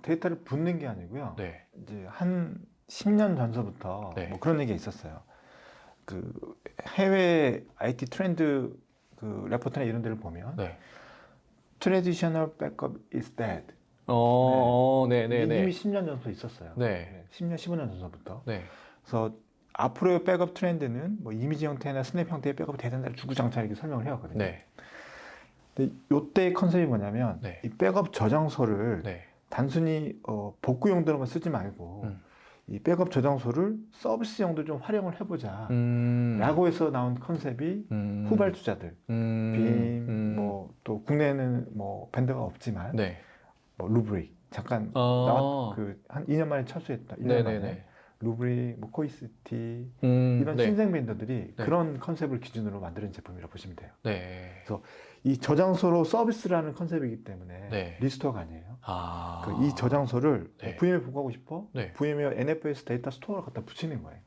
데이터를 붓는 게 아니고요. 네. 이제 한 10년 전서부터 네. 뭐 그런 얘기가 있었어요. 그 해외 IT 트렌드 그 레포트나 이런 데를 보면 네. Traditional backup is dead. 네네네. 이미 10년 전부터 있었어요. 네. 10년, 15년 전서부터. 네. 그래서 앞으로의 백업 트렌드는 뭐 이미지 형태나 스냅 형태의 백업이 대단히 주구장창 이렇게 설명을 해왔거든요. 네. 근데 이때의 컨셉이 뭐냐면 네. 이 백업 저장소를 네. 단순히 복구 용도로만 쓰지 말고 이 백업 저장소를 서비스 용도로 좀 활용을 해보자 라고 해서 나온 컨셉이 후발주자들 빔, 뭐 또 국내에는 뭐 밴드가 없지만 네. 뭐 루브릭 잠깐 아. 한 2년 만에 철수했다. 1년 네네네. 만에 루브릭, 뭐 코이스티 이런 네. 신생 밴드들이 네. 그런 컨셉을 기준으로 만드는 제품이라고 보시면 돼요. 네. 이 저장소로 서비스라는 컨셉이기 때문에 네. 리스토어가 아니에요. 아. 이 저장소를 네. VM에 복구하고 싶어? 네. VM에 NFS 데이터 스토어를 갖다 붙이는 거예요.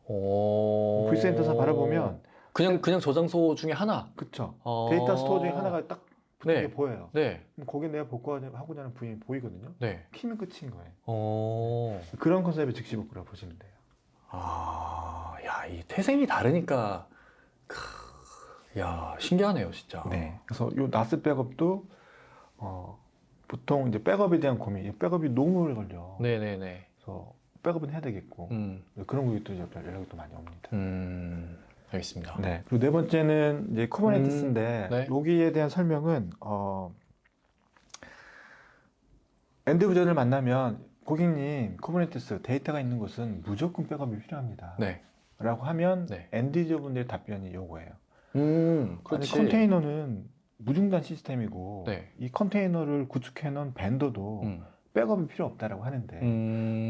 오. V센터에서 바라보면 그냥 저장소 중에 하나. 그쵸. 어. 데이터 스토어 중에 하나가 딱 붙은 네. 게 보여요. 네. 그럼 거기에 내가 복구하고자 하는 VM이 보이거든요. 네. 키면 끝인 거예요. 어. 그런 컨셉의 즉시 복구라고 보시면 돼요. 아, 야, 이 태생이 다르니까, 야, 신기하네요, 진짜. 네. 그래서 이 나스 백업도 보통 이제 백업에 대한 고민, 백업이 너무 오래 걸려. 네네네. 그래서 백업은 해야 되겠고 그런 고객도 연락이 또 많이 옵니다. 알겠습니다. 네. 그리고 네 번째는 이제 쿠버네티스인데 네. 여기에 대한 설명은 엔드 유저를 만나면 고객님 쿠버네티스 데이터가 있는 곳은 무조건 백업이 필요합니다. 네. 라고 하면 네. 엔드 유저분들의 답변이 요거예요. 그렇지. 아니, 컨테이너는 무중단 시스템이고 네. 이 컨테이너를 구축해 놓은 벤더도 백업이 필요 없다라고 하는데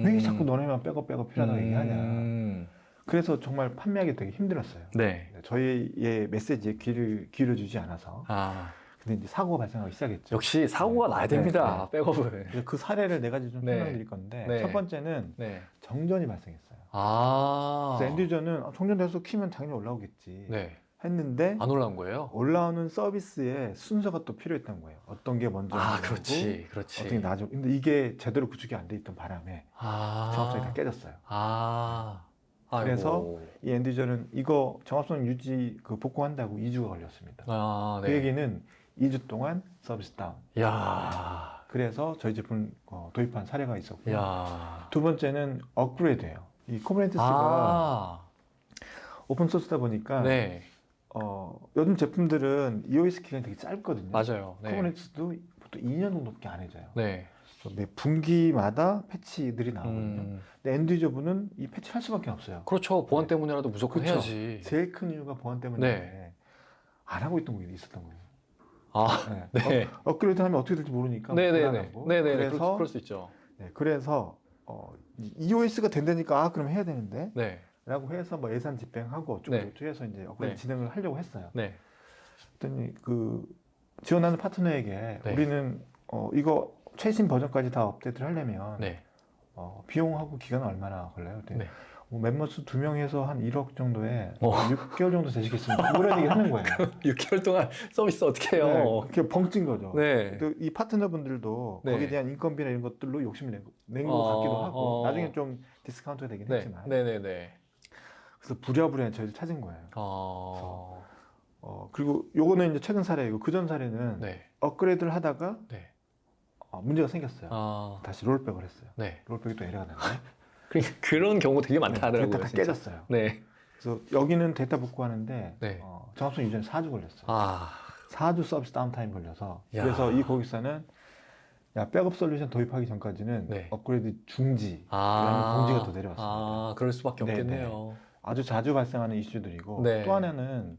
왜 자꾸 너네만 백업 필요하다고 얘기하냐. 그래서 정말 판매하기 되게 힘들었어요. 네. 저희의 메시지에 귀를 기울여주지 않아서. 아, 근데 이제 사고가 발생하기 시작했죠. 역시 사고가 나야 됩니다, 백업을. 그래서 그 사례를 네 가지 좀 네. 설명드릴 건데 네. 첫 번째는 네. 정전이 발생했어요. 아. 그래서 엔드유저는 정전돼서 키면 당연히 올라오겠지 네. 했는데 안 올라온 거예요? 올라오는 서비스에 순서가 또 필요했던 거예요. 어떤 게 먼저 아, 올라오고 그렇지. 그렇지. 어떤 게 나중. 근데 이게 제대로 구축이 안 돼 있던 바람에 아. 정합성이 다 깨졌어요. 아. 그래서 아이고. 이 엔드유저는 이거 정합성 유지 복구한다고 2주가 걸렸습니다. 아, 그 네. 얘기는 2주 동안 서비스 다운. 야. 그래서 저희 제품 도입한 사례가 있었고 야. 두 번째는 업그레이드예요. 이 쿠버네티스가 아. 오픈 소스다 보니까 네. 요즘 제품들은 EOS 기간이 되게 짧거든요. 맞아요. 네. 쿠버네티스도 보통 2년 정도밖에 안 해줘요. 네. 그래서 매 분기마다 패치들이 나오거든요. 근데 엔드 유저분은 이 패치 할 수밖에 없어요. 그렇죠. 보안 네. 때문이라도 무조건 그렇죠. 해야지. 제일 큰 이유가 보안 때문에 네. 안 하고 있던 게 있었던 거예요. 아, 네. 네. 업그레이드 하면 어떻게 될지 모르니까 네네네. 불안하고. 네네. 그래서 그럴 수 있죠. 그래서 EOS가 된다니까 그럼 해야 되는데 네. 라고 해서 뭐 예산 집행하고 어쩌고저쩌고 해서 이제 업그레이드 네. 진행을 하려고 했어요. 네. 그랬더니 그 지원하는 파트너에게 네. 우리는 이거 최신 버전까지 다 업데이트를 하려면 네. 비용하고 기간은 얼마나 걸려요? 그랬더니 네. 멤버수 2명에서 한 1억 정도에 어. 6개월 정도 되시겠습니까? 그런 얘기를 하는 거예요. 6개월 동안 서비스 어떻게 해요? 네, 그게 벙찐 거죠. 네. 또 이 파트너분들도 네. 거기에 대한 인건비나 이런 것들로 욕심을 낸 것 같기도 하고 나중에 좀 디스카운트가 되긴 네. 했지만 네네네. 그래서 부랴부랴 저희를 찾은 거예요. 그리고 요거는 이제 최근 사례이고 그전 사례는 네. 업그레이드를 하다가 네. 문제가 생겼어요. 아. 다시 롤백을 했어요. 네. 롤백이 또 에러가 났네. 그런 경우 되게 많다 하더라고요. 데이터 다 진짜. 깨졌어요. 네. 그래서 여기는 데이터 복구하는데 네. 정합성 유지는 4주 걸렸어요. 아. 4주 서비스 다운타임 걸려서 야. 그래서 이 고객사는 백업 솔루션 도입하기 전까지는 네. 업그레이드 중지라는 공지가 또 내려왔습니다. 아, 그럴 수밖에 네, 없겠네요. 아주 자주 발생하는 이슈들이고 네. 또 하나는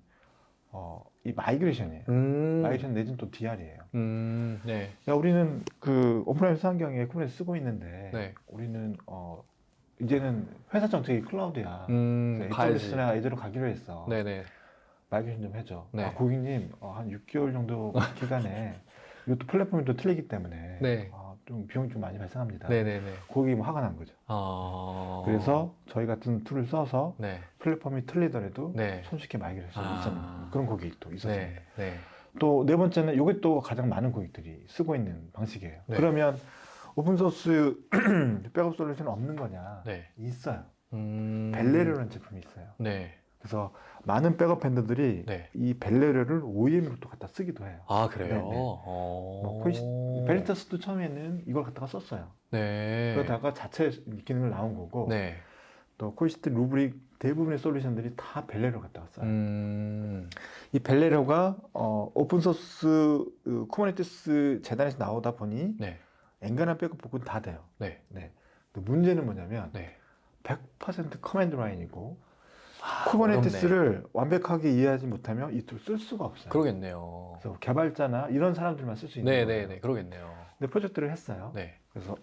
이 마이그레이션이에요. 마이그레이션 내지는 또 DR이에요. 네. 그러니까 우리는 그 오프라인 환경에 쿠버네티스 쓰고 있는데 네. 우리는 이제는 회사 정책이 클라우드야. 가야지. AWS나 애저로 가기로 했어. 네네. 마이그레이션 좀 해줘. 네. 고객님 한 6개월 정도 기간에 이것도 플랫폼이 또 틀리기 때문에 네. 좀 비용이 좀 많이 발생합니다. 네네네. 고객이 뭐 화가 난 거죠. 그래서 저희 같은 툴을 써서 네. 플랫폼이 틀리더라도 네. 손쉽게 마이그레이션이 있었는 그런 고객이 또 있었습니다. 네. 네. 또 네 번째는 이게 또 가장 많은 고객들이 쓰고 있는 방식이에요. 네. 그러면 오픈소스 백업 솔루션 없는 거냐? 네. 있어요. 음. 벨레르라는 제품이 있어요. 네. 그래서 많은 백업 밴드들이 네. 이 벨레르를 OEM으로 또 갖다 쓰기도 해요. 아, 그래요? 네, 네. 베리타스도 처음에는 이걸 갖다가 썼어요. 네. 그러다가 자체 기능을 나온 거고 네. 또 코이시트 루브릭 대부분의 솔루션들이 다 벨레로 갔다 왔어요. 이 벨레로가 오픈소스 쿠버네티스 재단에서 나오다 보니 네. 엔간한 백업 복구는 다 돼요. 네. 네. 근데 문제는 뭐냐면 네. 100% 커맨드 라인이고 아, 쿠버네티스를 완벽하게 이해하지 못하면 이 툴 쓸 수가 없어요. 그러겠네요. 그래서 개발자나 이런 사람들만 쓸 수 있는 거예요. 네네네, 그러겠네요. 근데 프로젝트를 했어요. 네. 그래서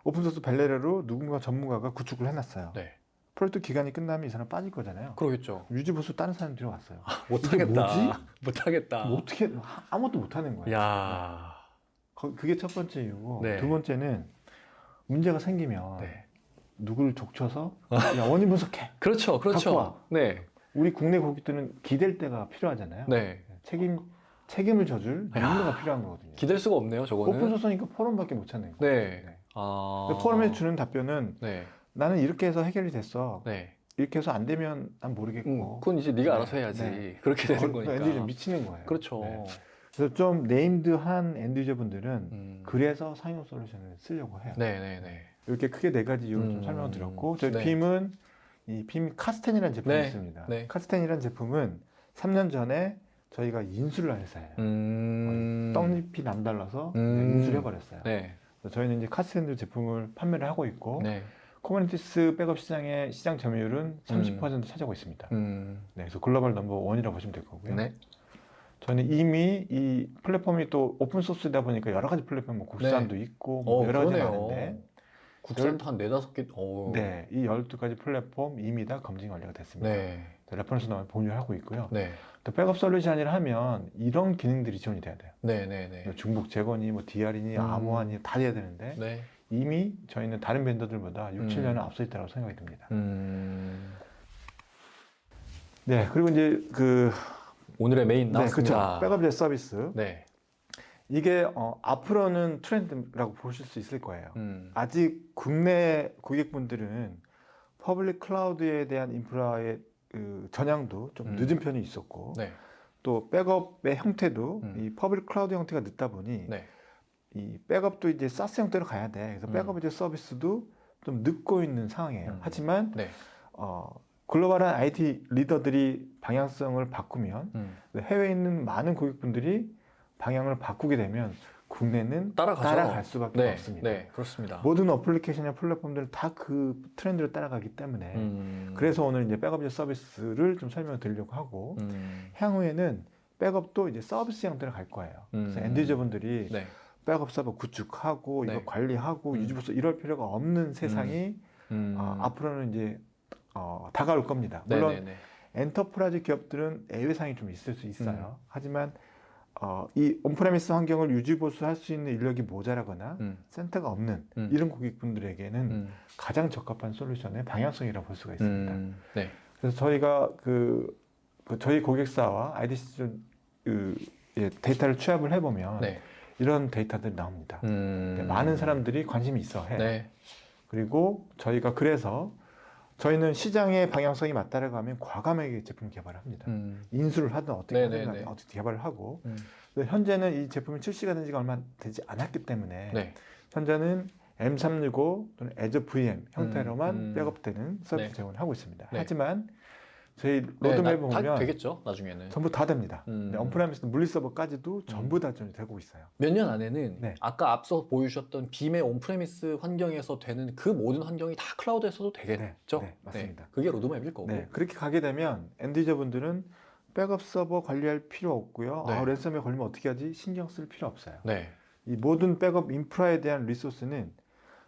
오픈소스 벨레로로 누군가 전문가가 구축을 해놨어요. 네. 프로젝트 기간이 끝나면 이 사람 빠질 거잖아요. 그러겠죠. 유지보수 다른 사람 들어왔어요. 못하겠다. 뭐지? 못하겠다. 뭐 어떻게 아무것도 못하는 거예요. 야. 그게 첫 번째 이유고 네. 두 번째는 문제가 생기면 네. 누구를 족쳐서 야 원인 분석해. 그렇죠, 갖고 와. 그렇죠. 네. 우리 국내 고객들은 기댈 때가 필요하잖아요. 네. 책임을 져줄 누군가가 필요한 거거든요. 기댈 수가 없네요, 저거는. 오픈소스니까 포럼밖에 못 찾는 거예요. 네. 네. 아. 근데 포럼에 주는 답변은 네. 나는 이렇게 해서 해결이 됐어. 네. 이렇게 해서 안 되면 난 모르겠고. 그건 이제 네가 네. 알아서 해야지. 네. 그렇게 되는 그러니까 거니까. 애들이 좀 미치는 거예요. 그렇죠. 네. 그래서 좀 네임드한 엔드유저분들은 음. 그래서 상용 솔루션을 쓰려고 해요. 네네네. 이렇게 크게 네 가지 이유를 좀 설명을 드렸고 저희 네. 빔은 이 빔 카스텐이라는 제품이 네. 있습니다. 네. 카스텐이라는 제품은 3년 전에 저희가 인수를 한 회사예요. 떡잎이 남달라서 인수를 해버렸어요. 네. 그래서 저희는 이제 카스텐 제품을 판매를 하고 있고 네. 쿠버네티스 백업 시장의 시장 점유율은 30% 차지하고 있습니다. 네, 그래서 글로벌 넘버 원이라고 보시면 될 거고요. 네. 저는 이미 이 플랫폼이 또 오픈 소스이다 보니까 여러 가지 플랫폼, 뭐 국산도 있고 뭐 여러 가지 많은데 국산도 한 4-5개. 네, 이 12가지 플랫폼 이미 다 검증 완료가 됐습니다. 네. 레퍼런스 나오면 공유를 하고 있고요. 네. 또 백업 솔루션이라 하면 이런 기능들이 지원이 돼야 돼요. 네네네. 중복 재건이, 뭐 DR이니, 암호화니 다 돼야 되는데 네. 이미 저희는 다른 벤더들보다 6, 7년은 앞서 있다고 생각이 듭니다. 네, 그리고 이제 오늘의 메인 나왔습니다. 그렇죠. 백업 제 서비스. 네. 이게 앞으로는 트렌드라고 보실 수 있을 거예요. 아직 국내 고객분들은 퍼블릭 클라우드에 대한 인프라의 전향도 좀 늦은 편이 있었고 네. 또 백업의 형태도 이 퍼블릭 클라우드 형태가 늦다 보니 네. 이 백업도 이제 사스 형태로 가야 돼. 그래서 백업 이제 서비스도 좀 늦고 있는 상황이에요. 하지만 네. 글로벌한 IT 리더들이 방향성을 바꾸면 해외에 있는 많은 고객분들이 방향을 바꾸게 되면 국내는 따라가죠. 따라갈 수밖에 네. 없습니다. 네. 그렇습니다. 모든 어플리케이션이나 플랫폼들은 다 그 트렌드를 따라가기 때문에 그래서 오늘 이제 백업 서비스를 좀 설명을 드리려고 하고 향후에는 백업도 이제 서비스 형태로 갈 거예요. 그래서 엔드유저분들이 네. 백업 서버 구축하고 네. 이거 관리하고 유지보수 이럴 필요가 없는 세상이 앞으로는 이제 다가올 겁니다. 물론 네네네. 엔터프라이즈 기업들은 애외상이 좀 있을 수 있어요. 하지만 이 온프레미스 환경을 유지보수할 수 있는 인력이 모자라거나 센터가 없는 이런 고객분들에게는 가장 적합한 솔루션의 방향성이라고 볼 수가 있습니다. 네. 그래서 저희가 저희 고객사와 IDC 데이터를 취합을 해보면 네. 이런 데이터들이 나옵니다. 많은 사람들이 관심이 있어 해. 네. 그리고 저희가 그래서 저희는 시장의 방향성이 맞다라고 하면 과감하게 제품 개발을 합니다. 인수를 하든 어떻게 하든 간에 어떻게 개발을 하고 현재는 이 제품이 출시가 된 지가 얼마 되지 않았기 때문에 네. 현재는 M365 또는 Azure VM 형태로만 백업되는 서비스 제공을 하고 있습니다. 네. 하지만 저희 로드맵을 보면 다 되겠죠, 나중에는. 전부 다 됩니다. 온프레미스 물리서버까지도 전부 다 좀 되고 있어요. 몇 년 안에는 네. 아까 앞서 보여주셨던 빔의 온프레미스 환경에서 되는 그 모든 환경이 다 클라우드에서도 되겠죠? 네, 맞습니다. 그게 로드맵일 거고. 네, 그렇게 가게 되면 엔드유저분들은 백업 서버 관리할 필요 없고요. 네. 랜섬에 걸리면 어떻게 하지? 신경 쓸 필요 없어요. 네. 이 모든 백업 인프라에 대한 리소스는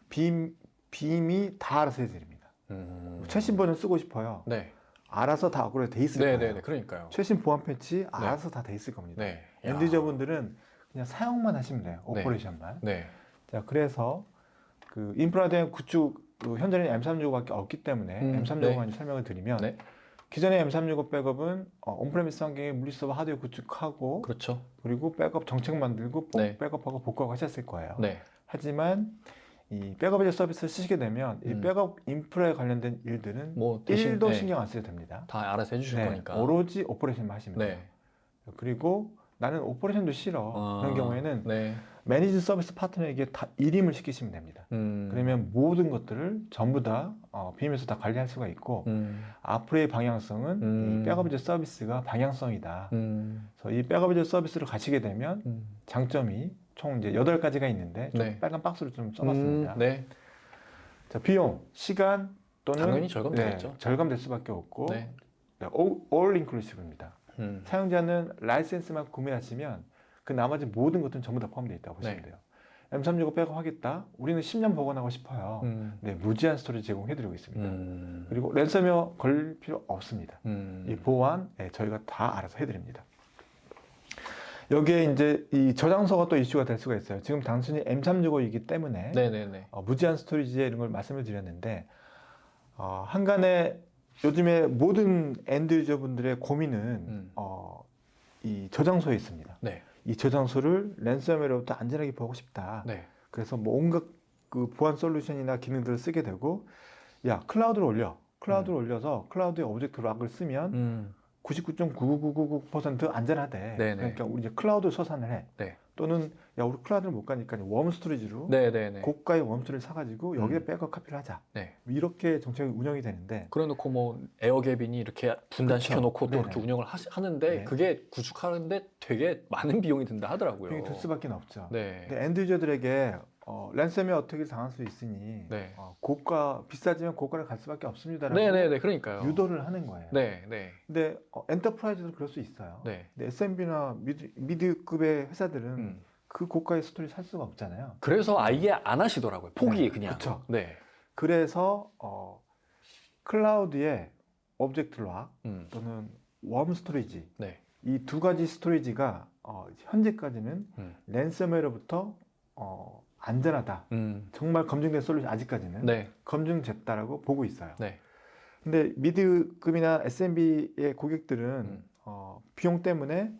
빔이 다 알아서 해드립니다. 최신 버전 쓰고 싶어요. 네. 알아서 다 업그레이드 돼 있을 네, 거예요. 네, 그러니까요. 최신 보안 패치 알아서 다 돼 있을 겁니다. 네. 엔드유저분들은 그냥 사용만 하시면 돼요. 오퍼레이션만. 네. 자, 그래서 그 인프라에 대한 구축 현재는 M365밖에 없기 때문에 M365만 설명을 드리면 네. 기존의 M365 백업은 온프레미스 환경에 물리서버 하드웨어 구축하고 그렇죠. 그리고 백업 정책 만들고 네. 백업하고 복구하고 하셨을 거예요. 네. 하지만 이 백업 서비스를 쓰시게 되면 이 백업 인프라에 관련된 일들은 뭐 대신 1도 신경 안 쓰셔도 됩니다. 다 알아서 해주실 네, 거니까. 오로지 오퍼레이션만 하시면 돼요. 네. 그리고 나는 오퍼레이션도 싫어. 그런 경우에는 네. 매니지 서비스 파트너에게 다 일임을 시키시면 됩니다. 그러면 모든 것들을 전부 다 BIM에서 다 관리할 수가 있고 앞으로의 방향성은 이 백업이즈 서비스가 방향성이다. 그래서 이 백업이즈 서비스를 가시게 되면 장점이 총 이제 8가지가 있는데 좀 네. 빨간 박스로 좀 써봤습니다. 네. 자, 비용, 시간 또는 당연히 절감되겠죠. 네, 절감될 수밖에 없고 네. 네, all inclusive입니다. 사용자는 라이센스만 구매하시면 그 나머지 모든 것들은 전부 다 포함되어 있다고 보시면 네. 돼요. M365 백업하겠다. 우리는 10년 보관하고 싶어요. 네, 무제한 스토리지 제공해드리고 있습니다. 그리고 랜섬웨어 걸릴 필요 없습니다. 이 보안 저희가 다 알아서 해드립니다. 여기에 이제 이 저장소가 또 이슈가 될 수가 있어요. 지금 단순히 M365이기 때문에 네네네. 무제한 스토리지에 이런 걸 말씀을 드렸는데 한간에 요즘에 모든 엔드 유저분들의 고민은 이 저장소에 있습니다. 네. 이 저장소를 랜섬웨어로부터 안전하게 보고 싶다. 네. 그래서 뭐 온갖 그 보안 솔루션이나 기능들을 쓰게 되고, 야 클라우드로 올려. 클라우드로 올려서 클라우드에 오브젝트 락을 쓰면 99.99999% 안전하대. 네네. 그러니까 우리 이제 클라우드 소산을 해. 네. 또는 야 우리 클라우드를 못 가니까 웜 스토리지로 네네네. 고가의 웜 스토리를 사가지고 여기에 백업 카피를 하자. 네. 이렇게 정책이 운영이 되는데. 그래놓고 뭐 에어갭이니 이렇게 분단시켜 놓고 또 네네. 이렇게 운영을 하는데 네. 그게 구축하는데 되게 많은 비용이 든다 하더라고요. 비용이 들 수밖에 없죠. 네. 근데 엔드 유저들에게 랜섬웨어 어택이 당할 수 있으니 네. 고가 비싸지면 고가를 갈 수밖에 없습니다라고 네네네. 그러니까요. 유도를 하는 거예요. 네. 네. 근데 엔터프라이즈도 그럴 수 있어요. 네. 근데 SMB나 미드급의 회사들은 그 고가의 스토리 살 수가 없잖아요. 그래서 아예 안 하시더라고요. 포기 네, 그냥. 그쵸. 네. 그래서 클라우드에 오브젝트 락 음. 또는 웜 스토리지 네. 이 두 가지 스토리지가 현재까지는 랜섬웨어로부터 안전하다. 정말 검증된 솔루션 아직까지는 네. 검증됐다라고 보고 있어요. 네. 근데 미드급이나 SMB의 고객들은 비용 때문에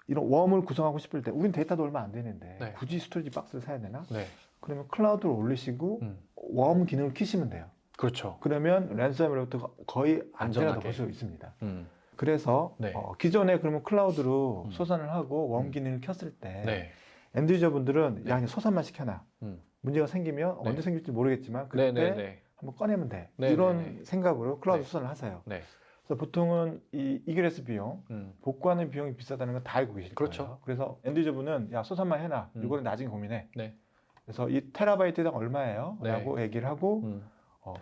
이런 웜을 구성하고 싶을 때 우린 데이터도 얼마 안 되는데 네. 굳이 스토리지 박스를 사야 되나? 네. 그러면 클라우드로 올리시고 웜 기능을 키시면 돼요. 그렇죠. 그러면 랜섬웨어로부터 거의 안전하다고 안전하게. 볼 수 있습니다. 음. 그래서 네. 기존에 그러면 클라우드로 소산을 하고 웜 기능을 켰을 때 네. 엔드 유저분들은 네. 야 그냥 소산만 시켜놔. 문제가 생기면 네. 언제 생길지 모르겠지만 그때 네네네. 한번 꺼내면 돼. 네, 이런 네, 네. 생각으로 클라우드 네. 소산을 하세요. 네. 그래서 보통은 이 이그레스 비용, 복구하는 비용이 비싸다는 건 다 알고 계실 그렇죠. 거예요. 그래서 엔드 유저분은 야 소산만 해놔. 이거는 나중에 고민해. 네. 그래서 이 테라바이트당 얼마예요? 네. 라고 얘기를 하고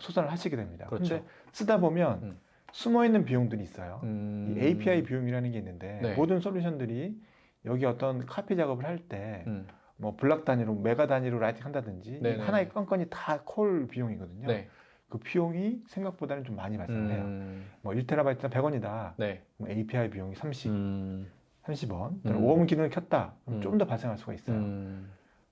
소산을 하시게 됩니다. 그렇죠. 근데 쓰다 보면 숨어있는 비용들이 있어요. 이 API 비용이라는 게 있는데 네. 모든 솔루션들이 여기 어떤 카피 작업을 할 때 뭐 블락 단위로 메가 단위로 라이팅 한다든지 네네. 하나의 건건이 다 콜 비용이거든요. 네. 그 비용이 생각보다는 좀 많이 발생을 해요. 뭐 1테라바이트당 100원이다. 네. 뭐 API 비용이 30원. 음. 웜 기능을 켰다. 그럼 좀 더 발생할 수가 있어요.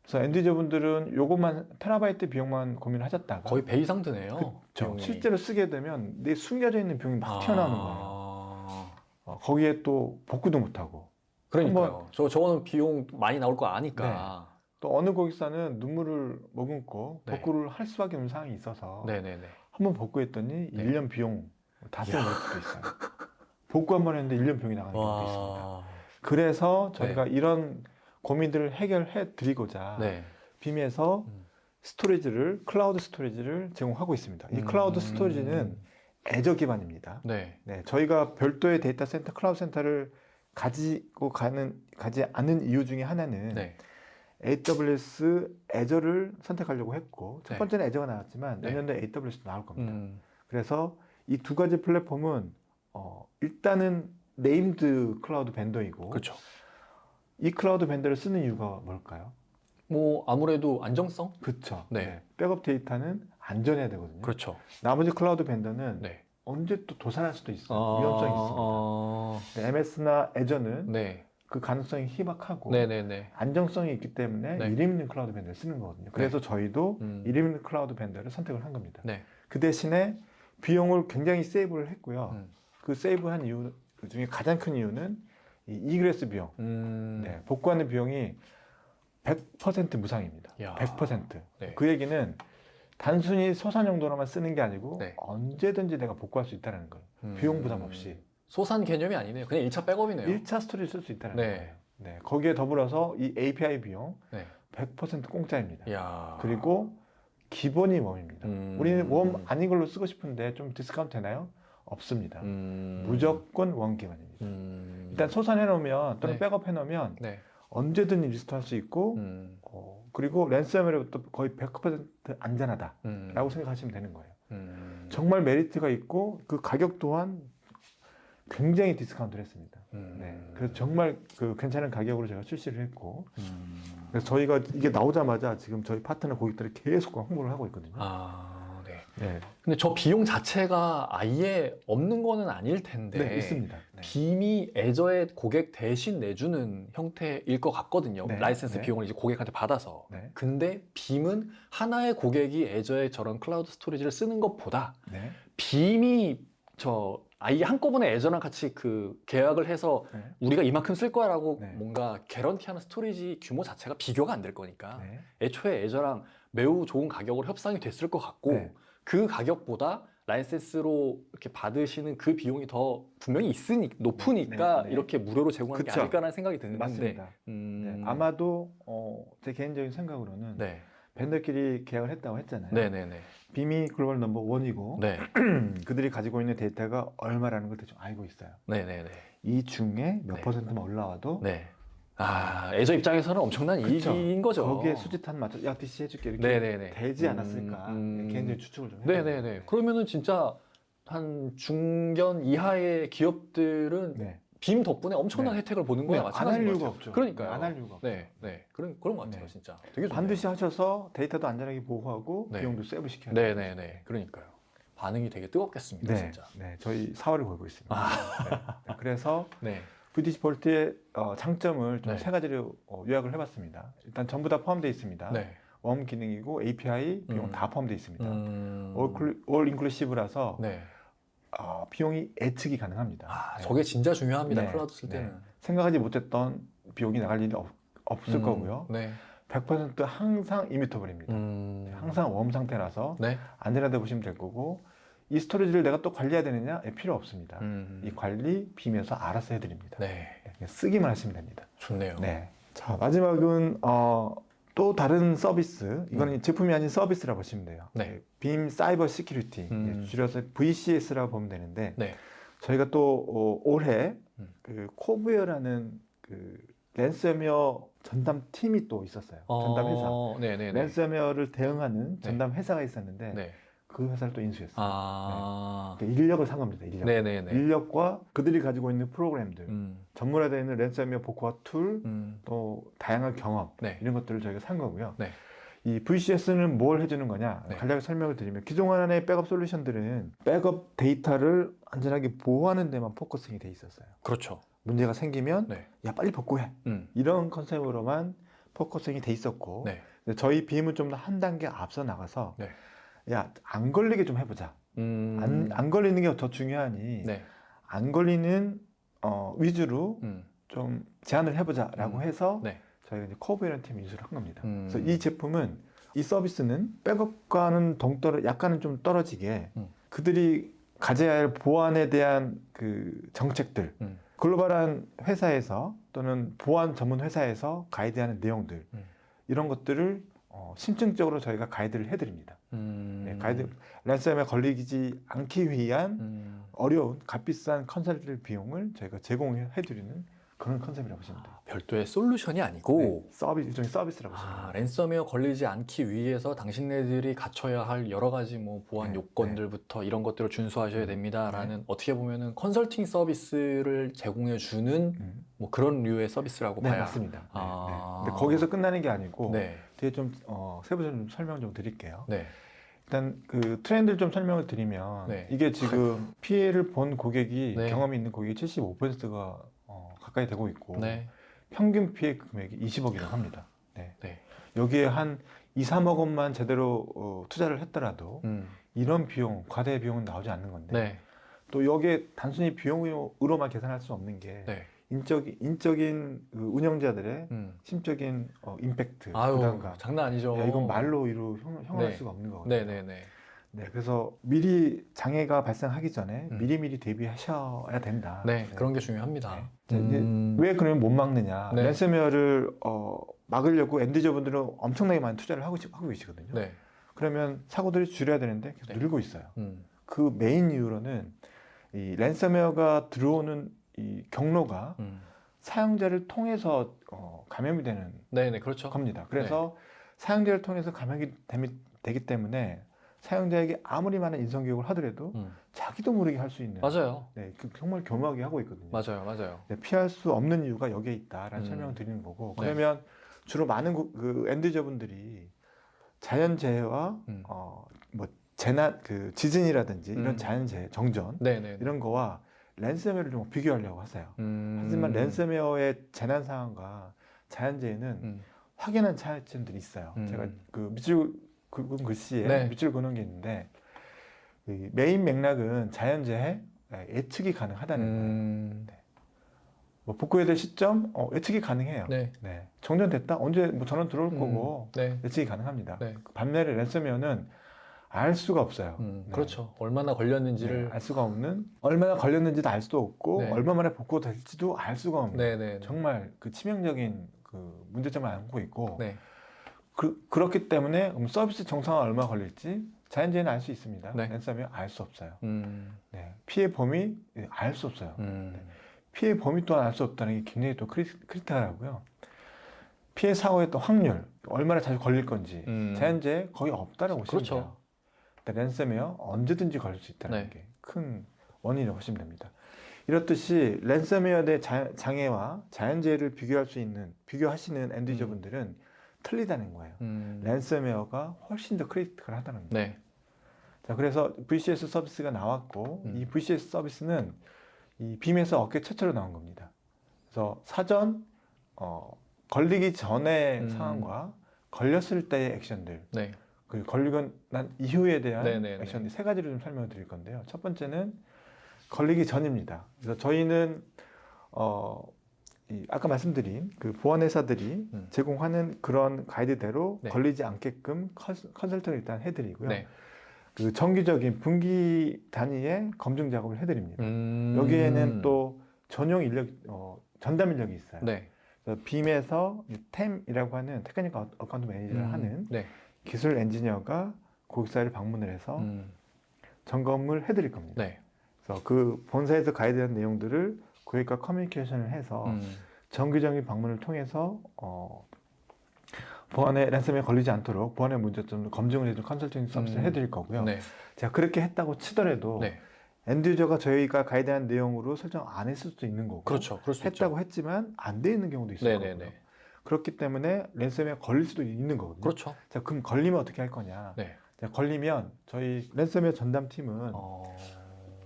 그래서 엔드 유저분들은 요것만 테라바이트 비용만 고민을 하셨다가 거의 배 이상 드네요. 그렇죠. 비용이. 실제로 쓰게 되면 내 숨겨져 있는 비용이 막 튀어나오는 거예요. 거기에 또 복구도 못하고 그러니까요. 저거는 비용 많이 나올 거 아니까. 또 어느 고객사는 눈물을 머금고 네. 복구를 할 수밖에 없는 상황이 있어서 네네네. 한번 복구했더니 네. 1년 비용 다 쓰는 것도 있어요. 복구 한 번 했는데 1년 비용이 나가는 경우도 있습니다. 와. 그래서 저희가 이런 고민들을 해결해 드리고자 네. 빔에서 스토리지를 클라우드 스토리지를 제공하고 있습니다. 이 클라우드 스토리지는 애저 기반입니다. 네. 네, 저희가 별도의 데이터 센터, 클라우드 센터를 가지 않은 이유 중에 하나는 네. AWS 애저를 선택하려고 했고 첫 네. 번째는 애저가 나왔지만 네. 내년도에 AWS도 나올 겁니다. 그래서 그래서 이 두 가지 플랫폼은 일단은 네임드 클라우드 벤더이고 그렇죠. 이 클라우드 벤더를 쓰는 이유가 뭘까요? 뭐 아무래도 안정성? 그렇죠. 네. 백업 데이터는 안전해야 되거든요. 그렇죠. 나머지 클라우드 벤더는 네. 언제 또 도산할 수도 있어요. 위험성이 있습니다. MS나 애저는 네. 그 가능성이 희박하고 네네네. 안정성이 있기 때문에 네. 이름 있는 클라우드 벤더를 쓰는 거거든요. 그래서 저희도 이름 있는 클라우드 벤더를 선택을 한 겁니다. 네. 그 대신에 비용을 굉장히 세이브를 했고요. 그 세이브한 이유 중에 가장 큰 이유는 이 이그레스 비용, 네, 복구하는 비용이 100% 무상입니다. 야. 100%. 네. 그 얘기는 단순히 소산 용도로만 쓰는 게 아니고 네. 언제든지 내가 복구할 수 있다는 거예요. 비용 부담 없이. 소산 개념이 아니네요. 그냥 1차 백업이네요. 1차 스토리를 쓸 수 있다는 네. 거예요. 네. 거기에 더불어서 이 API 비용 네. 100% 공짜입니다. 이야. 그리고 기본이 웜입니다. 우리는 웜 아닌 걸로 쓰고 싶은데 좀 디스카운트 되나요? 없습니다. 무조건 웜 기반입니다. 일단 소산해 놓으면 또는 네. 백업 해 놓으면 네. 언제든 리스토할 수 있고 그리고 랜섬웨어로부터 거의 100% 안전하다라고 생각하시면 되는 거예요. 정말 메리트가 있고 그 가격 또한 굉장히 디스카운트를 했습니다. 네. 그래서 정말 그 괜찮은 가격으로 제가 출시를 했고 그래서 저희가 이게 나오자마자 지금 저희 파트너 고객들이 계속 홍보를 하고 있거든요. 아, 네. 네. 근데 저 비용 자체가 아예 없는 거는 아닐 텐데. 네, 있습니다. 네. 빔이 애저의 고객 대신 내주는 형태일 것 같거든요. 네, 라이센스 네. 비용을 이제 고객한테 받아서. 네. 근데 빔은 하나의 고객이 애저의 저런 클라우드 스토리지를 쓰는 것보다 네. 빔이 아예 한꺼번에 애저랑 같이 그 계약을 해서 네. 우리가 이만큼 쓸 거야라고 네. 뭔가 개런티하는 스토리지 규모 자체가 비교가 안 될 거니까 네. 애초에 애저랑 매우 좋은 가격으로 협상이 됐을 것 같고 네. 그 가격보다 라이센스로 이렇게 받으시는 그 비용이 더 분명히 높으니까 네, 네. 이렇게 무료로 제공하는 게 그쵸. 아닐까라는 생각이 드는데 맞습니다. 네. 아마도 제 개인적인 생각으로는 네. 벤더끼리 계약을 했다고 했잖아요. 네네네. 빔이 글로벌 넘버 원이고 네. 그들이 가지고 있는 데이터가 얼마라는 걸 대충 알고 있어요. 네네네. 이 중에 몇 네. 퍼센트만 올라와도 네. 애저 입장에서는 엄청난 그쵸. 이익인 거죠. 거기에 수지탄 맞춰 야 DC 해줄게 이렇게 네네네. 되지 않았을까 개인적인 추측을 좀 해요. 네네네. 그러면은 진짜 한 중견 이하의 기업들은 네. 빔 덕분에 엄청난 네. 혜택을 보는 거야. 안 할 마찬가지인 것 이유가 같아요. 없죠. 그러니까요. 안 할 이유가 없죠. 네, 네. 그런 것 같아요, 네. 진짜. 되게 좋네요. 반드시 하셔서 데이터도 안전하게 보호하고 네. 비용도 세이브 시켜야 네, 돼요. 네, 네. 그러니까요. 반응이 되게 뜨겁겠습니다, 네, 진짜. 네, 저희 사활을 걸고 있습니다. 네. 네, 그래서 네, VDC 볼트의 장점을 좀 네. 세 가지로 요약을 해봤습니다. 일단 전부 다 포함되어 있습니다. 네. 웜 기능이고 API 비용 다 포함되어 있습니다. 음, 올 인클루시브라서 네. 비용이 예측이 가능합니다. 네. 저게 진짜 중요합니다, 네, 클라우드 쓸 네. 때는. 생각하지 못했던 비용이 나갈 일이 없을 거고요. 네. 100% 항상 이미터블입니다. 항상 웜 상태라서 네. 안전하다고 보시면 될 거고 이 스토리지를 내가 또 관리해야 되느냐? 필요 없습니다. 이 관리 빔에서 알아서 해드립니다. 네. 그냥 쓰기만 하시면 됩니다. 좋네요. 네. 자, 마지막은 또 다른 서비스. 이거는 제품이 아닌 서비스라고 보시면 돼요. 네. 빔 사이버 시큐리티. 줄여서 VCS라고 보면 되는데 네. 저희가 또 올해 그 코브웨어라는 그 랜섬웨어 전담 팀이 또 있었어요. 전담 회사. 네네네. 랜섬웨어를 대응하는 전담 회사가 있었는데 네. 그 회사를 또 인수했어요. 그러니까 인력을 산 겁니다. 인력. 네네네. 인력과 그들이 가지고 있는 프로그램들, 음, 전문화되어 있는 랜섬웨어 복구와 툴, 음, 또 다양한 경험 네. 이런 것들을 저희가 산 거고요. 네. 이 VCS는 뭘 해주는 거냐? 네. 간략히 설명을 드리면 기존의 백업 솔루션들은 백업 데이터를 안전하게 보호하는 데만 포커싱이 돼 있었어요. 그렇죠. 문제가 생기면 네. 야 빨리 복구해 이런 컨셉으로만 포커싱이 돼 있었고 네. 근데 저희 빔은 좀 더 한 단계 앞서 나가서 네. 야 안 걸리게 좀 해보자. 안 걸리는 게 더 중요하니 네. 안 걸리는 위주로 음, 좀 제안을 해보자라고 해서 네. 저희가 이제 코브웨어라는 팀을 인수를 한 겁니다. 그래서 음. 이 제품은 이 서비스는 백업과는 약간은 좀 떨어지게 그들이 가져야 할 보안에 대한 그 정책들, 글로벌한 회사에서 또는 보안 전문 회사에서 가이드하는 내용들 이런 것들을 심층적으로 저희가 가이드를 해드립니다. 네, 가이드 랜섬에 걸리지 않기 위한 어려운 값비싼 컨설팅 비용을 저희가 제공해드리는 그런 컨셉이라고 보시면 돼요. 별도의 솔루션이 아니고 네, 서비스, 일종의 서비스라고 보시면 돼요. 랜섬웨어 걸리지 않기 위해서 당신네들이 갖춰야 할 여러 가지 뭐 보안 네, 요건들부터 이런 것들을 준수하셔야 됩니다라는 어떻게 보면은 컨설팅 서비스를 제공해 주는 뭐 그런 류의 서비스라고 네, 봐야. 맞습니다. 네, 아. 네. 근데 거기서 끝나는 게 아니고 네. 뒤에 좀 세부적으로 좀 설명 좀 드릴게요. 네. 일단 그 트렌드를 좀 설명을 드리면 네. 이게 지금 피해를 본 고객이 네. 경험이 있는 고객이 75%가 가까이 되고 있고 네. 평균 피해 금액이 20억이라고 합니다. 네. 네. 여기에 한 2, 3억 원만 제대로 투자를 했더라도 이런 비용, 과대 비용은 나오지 않는 건데 네. 또 여기에 단순히 비용으로만 계산할 수 없는 게 네. 인적인 그 운영자들의 심적인 임팩트, 아유, 부담감. 장난 아니죠. 야, 이건 말로 형용할 네. 수가 없는 거거든요. 네네네. 네, 그래서 미리 장애가 발생하기 전에 음. 미리미리 대비하셔야 된다. 네, 그런 게 중요합니다. 자, 이제 왜 그러면 못 막느냐? 네. 랜섬웨어를 막으려고 엔드저분들은 엄청나게 많은 투자를 하고 계시거든요. 네. 그러면 사고들이 줄여야 되는데 계속 네. 늘고 있어요. 음. 그 메인 이유로는 이 랜섬웨어가 들어오는 이 경로가 사용자를 통해서 감염이 되는 네네, 그렇죠. 겁니다. 그래서 사용자를 통해서 감염이 되기 때문에 사용자에게 아무리 많은 인성교육을 하더라도 자기도 모르게 할 수 있는 맞아요. 네, 정말 교묘하게 하고 있거든요. 맞아요. 네, 피할 수 없는 이유가 여기에 있다라는 설명을 드리는 거고 그러면 주로 많은 그 엔드저분들이 자연재해와 뭐 재난, 그 지진이라든지 이런 자연재해, 정전 네네. 이런 거와 랜섬웨어를 좀 비교하려고 하세요. 하지만 랜섬웨어의 재난 상황과 자연재해는 확연한 차이점들이 있어요. 제가 그 밑줄 긋은 글씨에 네. 밑줄 그는 게 있는데 이 메인 맥락은 자연재해 예측이 가능하다는 거예요. 네. 뭐 복구해야 될 시점 예측이 가능해요. 네. 네. 정전됐다? 언제 뭐 전원 들어올 거고 네. 예측이 가능합니다. 네. 반면에 랜섬웨어는 알 수가 없어요. 네. 그렇죠. 얼마나 걸렸는지를 알 수가 없는, 얼마나 걸렸는지도 알 수도 없고 네. 얼마 만에 복구가 될지도 알 수가 없는 네네. 정말 그 치명적인 그 문제점을 안고 있고 네. 그렇기 때문에 서비스 정상화 얼마 걸릴지 자연재해는 알 수 있습니다. 네. 랜섬웨어 알 수 없어요. 네. 피해 범위 알 수 없어요. 피해 범위 또한 알 수 없다는 게 굉장히 또 크리티컬하고요. 피해 사고의 또 확률, 얼마나 자주 걸릴 건지 자연재해 거의 없다라고 보시면 그렇죠. 돼요. 랜섬웨어 언제든지 걸릴 수 있다는 네. 게 큰 원인이라고 보시면 됩니다. 이렇듯이 랜섬웨어 대 장애와 자연재해를 비교하시는 엔드유저분들은 틀리다는 거예요. 랜섬웨어가 훨씬 더 크리티컬하다는 거예요. 네. 자, 그래서 VCS 서비스가 나왔고 이 VCS 서비스는 이 빔에서 업계 최초로 나온 겁니다. 그래서 사전 걸리기 전의 상황과 걸렸을 때의 액션들, 네. 그리고 걸리고 난 이후에 대한 네네네. 액션 세 가지를 좀 설명을 드릴 건데요. 첫 번째는 걸리기 전입니다. 그래서 저희는 아까 말씀드린 그 보안회사들이 제공하는 그런 가이드대로 네. 걸리지 않게끔 컨설팅을 일단 해드리고요. 네. 그 정기적인 분기 단위의 검증 작업을 해드립니다. 여기에는 또 전용 인력, 전담 인력이 있어요. 네. 그래서 빔에서 템이라고 하는 테크니컬 어카운트 매니저를 하는 네. 기술 엔지니어가 고객사를 방문을 해서 점검을 해드릴 겁니다. 네. 그래서 그 본사에서 가이드한 내용들을 고객과 커뮤니케이션을 해서 정기적인 방문을 통해서 보안에 랜섬웨어에 걸리지 않도록 보안의 문제점을 검증을 해준 컨설팅 서비스를 해드릴 거고요. 네. 제가 그렇게 했다고 치더라도 네. 엔드유저가 저희가 가이드한 내용으로 설정 안 했을 수도 있는 거고 그렇죠. 그럴 수 했다고 있죠. 했지만 안 돼 있는 경우도 있을 네네네. 거고요. 그렇기 때문에 랜섬웨어 걸릴 수도 있는 거거든요. 그렇죠. 자, 그럼 걸리면 어떻게 할 거냐? 네. 자, 걸리면 저희 랜섬웨어 전담팀은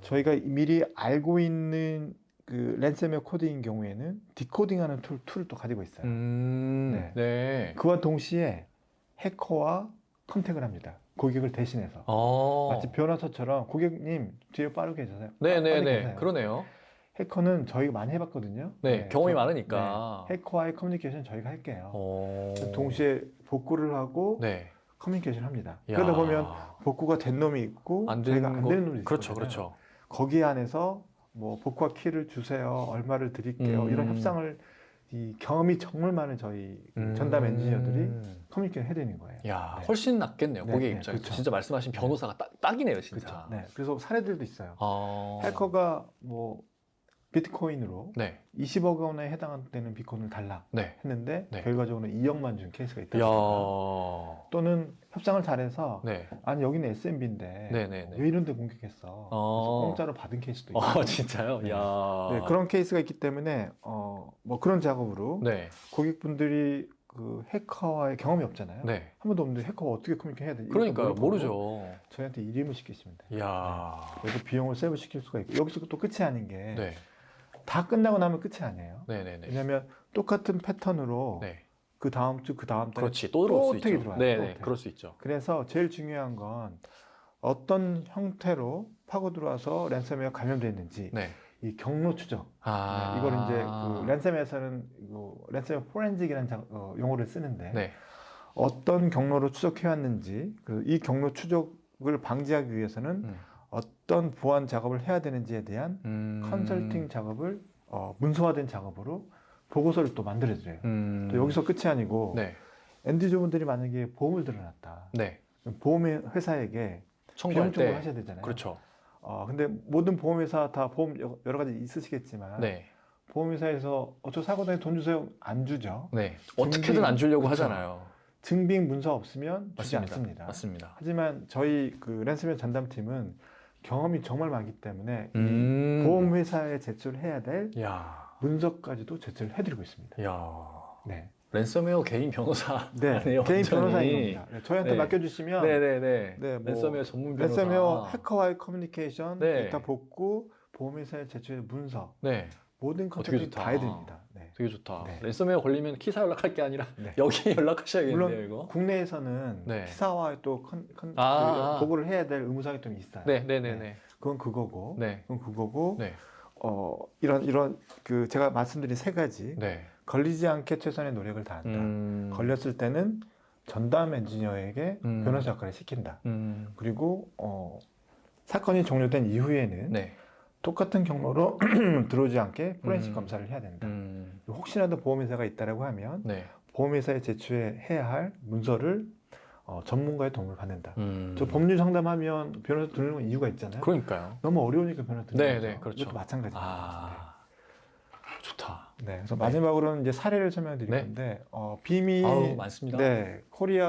저희가 미리 알고 있는 그 랜섬웨어 코드인 경우에는 디코딩하는 툴을 또 가지고 있어요. 네. 네. 그와 동시에 해커와 컨택을 합니다. 고객을 대신해서. 마치 변호사처럼 고객님 뒤에 빠르게 해주세요. 네네네. 그러네요. 해커는 저희가 많이 해봤거든요. 네. 경험이 많으니까. 네, 해커와의 커뮤니케이션 저희가 할게요. 오. 동시에 복구를 하고 네. 커뮤니케이션 합니다. 야. 그러다 보면 복구가 된 놈이 있고 안 저희가 되는 안 되는 놈이 있거든요. 그렇죠. 그렇죠. 거기 안에서 뭐 복구와 키를 주세요. 얼마를 드릴게요. 이런 협상을 이 경험이 정말 많은 저희 전담 엔지니어들이 커뮤니케이션 해드리는 거예요. 야, 네. 훨씬 낫겠네요. 네, 고객 네, 입장에서. 그렇죠. 진짜 말씀하신 변호사가 딱이네요, 진짜. 그렇죠. 네. 그래서 사례들도 있어요. 아. 해커가 뭐 비트코인으로 네. 20억 원에 해당되는 비트코인을 달라 네. 했는데 네. 결과적으로 2억만 준 케이스가 있다. 야. 또는 협상을 잘해서 네. 아니 여기는 SMB인데 네네네. 왜 이런 데 공격했어? 그래서 공짜로 받은 케이스도 있어요. 진짜요? 네. 야. 네, 그런 케이스가 있기 때문에 뭐 그런 작업으로 네. 고객분들이 그 해커와의 경험이 없잖아요. 네. 한 번도 없는데 해커가 어떻게 커뮤니케이션 해야 돼? 그러니까요. 이것도 물어보고 모르죠. 저희한테 일임을 시키시면 돼요. 야. 그래서 비용을 세이브 시킬 수가 있고 여기서 또 끝이 아닌 게 다 네. 끝나고 나면 끝이 아니에요. 네네네. 왜냐하면 똑같은 패턴으로 네. 그 다음 주, 그 다음 달 그렇지. 또 들어올 수 어택이 있죠. 들어와요. 네네. 어택. 그럴 수 있죠. 그래서 제일 중요한 건 어떤 형태로 파고 들어와서 랜섬웨어 감염됐는지 네. 이 경로 추적. 아. 네, 이걸 이제 그 랜섬웨어에서는 랜섬웨어 포렌직이라는 용어를 쓰는데 네. 어떤 경로로 추적해 왔는지 이 경로 추적 그걸 방지하기 위해서는 어떤 보안 작업을 해야 되는지에 대한 컨설팅 작업을 문서화된 작업으로 보고서를 또 만들어드려요. 또 여기서 끝이 아니고 네. 엔드유저분들이 만약에 보험을 들어놨다. 네. 보험 회사에게 청구할 비용 청구를 때 하셔야 되잖아요. 그렇죠. 근데 모든 보험회사 다 보험 여러 가지 있으시겠지만 네. 보험회사에서 저 사고 나에 돈 주세요 안 주죠. 네. 어떻게든 안 주려고 그렇죠. 하잖아요. 증빙 문서 없으면 주지 맞습니다. 않습니다. 맞습니다. 하지만 저희 그 랜섬웨어 전담팀은 경험이 정말 많기 때문에 이 음. 보험회사에 제출해야 될 야. 문서까지도 제출을 해드리고 있습니다. 야. 네, 랜섬웨어 개인 변호사. 네, 아니에요, 개인 완전히. 변호사인 겁니다. 네, 저희한테 네. 맡겨주시면 네네네. 네, 뭐 랜섬웨어 전문 변호사. 랜섬웨어 해커와의 커뮤니케이션, 네. 데이터 복구, 보험회사에 제출할 문서 네. 모든 되게 컨텐츠 좋다. 다 해드립니다. 네. 되게 좋다. 네. 랜섬웨어 걸리면 키사 연락할 게 아니라 네. 여기 연락하셔야겠네요, 물론 이거. 국내에서는 네. 기사와 또 아. 보고를 해야 될 의무사항이 좀 있어요. 네네네네. 그건 그거고, 네. 그건 그거고, 네. 이런 그 제가 말씀드린 세 가지 네. 걸리지 않게 최선의 노력을 다한다. 걸렸을 때는 전담 엔지니어에게 변호사 역할을 시킨다. 그리고 사건이 종료된 이후에는 네. 똑같은 경로로 들어오지 않게 포렌식 검사를 해야 된다. 혹시라도 보험회사가 있다라고 하면 네. 보험회사에 제출해야 할 문서를 전문가의 도움을 받는다. 저 음. 법률 상담하면 변호사 드리는 건 이유가 있잖아요. 그러니까요. 너무 어려우니까 변호사 드리는 네, 거죠. 네, 그렇죠. 이것도 마찬가지입니다. 아, 좋다. 네, 그래서 네. 마지막으로는 이제 사례를 설명드릴 네. 건데 빔이 아우, 많습니다. 네,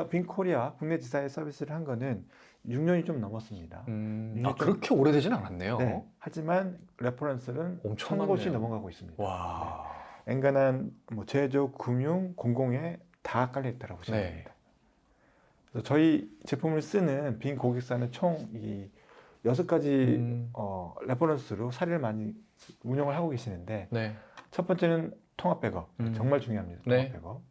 빔 코리아 국내 지사에 서비스를 한 거는 6년이 좀 넘었습니다. 아, 그렇게 오래되진 않았네요. 네, 하지만 레퍼런스는 엄청 1000곳이 많네요. 넘어가고 있습니다. 와. 엔간한 뭐 제조, 금융, 공공에 다 깔려 있다고 보시면 네. 됩니다. 그래서 저희 제품을 쓰는 빔 고객사는 총 이 6가지 레퍼런스로 사례를 많이 운영을 하고 계시는데 네. 첫 번째는 통합 백업, 정말 중요합니다. 통합 네. 백업.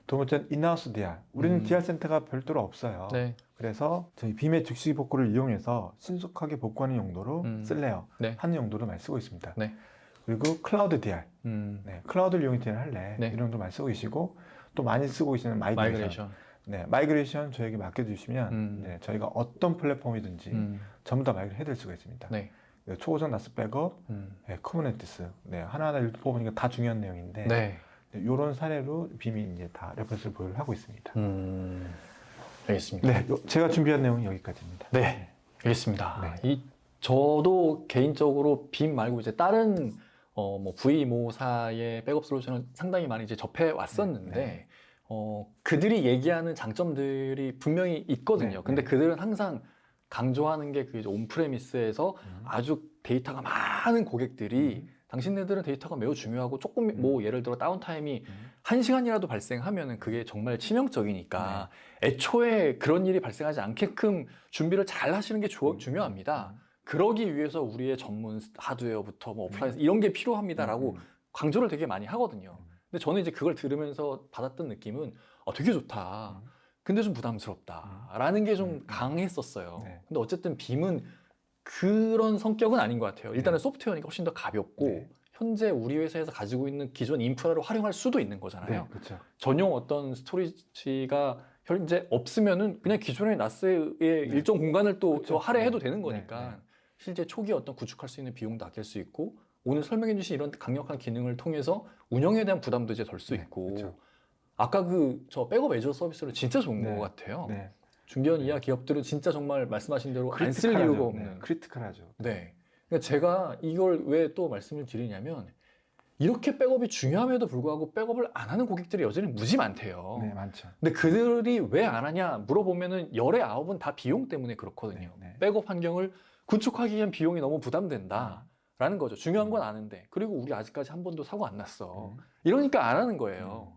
두 번째는 인하우스 DR. 우리는 DR 센터가 별도로 없어요. 네. 그래서 저희 빔의 즉시 복구를 이용해서 신속하게 복구하는 용도로 쓸래요. 네. 하는 용도로 많이 쓰고 있습니다. 네. 그리고 클라우드 DR. 네, 클라우드를 이용해 DR 할래. 네. 이런 용도 많이 쓰고 계시고 또 많이 쓰고 계시는 마이그레이션. 네, 마이그레이션 저에게 맡겨주시면 네, 저희가 어떤 플랫폼이든지 전부 다 마이그레이션 해드릴 수가 있습니다. 네. 초고정 나스 백업, 네, 쿠버네티스, 네, 하나하나 읽어보니까 다 중요한 내용인데 네. 이런 사례로 빔이 이제 다 레퍼런스를 보유를 하고 있습니다. 알겠습니다. 네, 제가 준비한 내용은 여기까지입니다. 네. 알겠습니다. 네. 저도 개인적으로 빔 말고 이제 다른 뭐 VMO사의 백업 솔루션을 상당히 많이 이제 접해 왔었는데 네. 그들이 얘기하는 장점들이 분명히 있거든요. 네, 근데 네. 그들은 항상 강조하는 게 그 온프레미스에서 아주 데이터가 많은 고객들이 당신네들은 데이터가 매우 중요하고 조금 뭐 예를 들어 다운타임이 1시간이라도 발생하면은 그게 정말 치명적이니까 애초에 그런 일이 발생하지 않게끔 준비를 잘 하시는 게 중요합니다. 그러기 위해서 우리의 전문 하드웨어부터 뭐 오프라인 이런 게 필요합니다라고 강조를 되게 많이 하거든요. 근데 저는 이제 그걸 들으면서 받았던 느낌은 되게 좋다. 근데 좀 부담스럽다라는 게 좀 강했었어요. 네. 근데 어쨌든 빔은 그런 성격은 아닌 것 같아요. 일단은 소프트웨어니까 훨씬 더 가볍고 네. 현재 우리 회사에서 가지고 있는 기존 인프라를 활용할 수도 있는 거잖아요. 네, 그렇죠. 전용 어떤 스토리지가 현재 없으면은 그냥 기존의 나스의 일정 공간을 또 그렇죠. 할애해도 네. 되는 거니까 네, 네. 실제 초기에 어떤 구축할 수 있는 비용도 아낄 수 있고 오늘 설명해 주신 이런 강력한 기능을 통해서 운영에 대한 부담도 이제 덜 수 네, 있고 그렇죠. 아까 저 백업 애저 서비스를 진짜 좋은 네. 것 같아요. 네. 중견 이하 기업들은 진짜 정말 말씀하신 대로 안 쓸 크리티컬하죠. 이유가 없는. 네, 크리티컬하죠. 네. 그러니까 제가 이걸 왜 또 말씀을 드리냐면 이렇게 백업이 중요함에도 불구하고 백업을 안 하는 고객들이 여전히 무지 많대요. 네, 많죠. 근데 그들이 왜 안 하냐 물어보면은 열의 9은 다 비용 때문에 그렇거든요. 네, 네. 백업 환경을 구축하기 위한 비용이 너무 부담된다라는 거죠. 중요한 건 아는데. 그리고 우리 아직까지 한 번도 사고 안 났어. 이러니까 안 하는 거예요.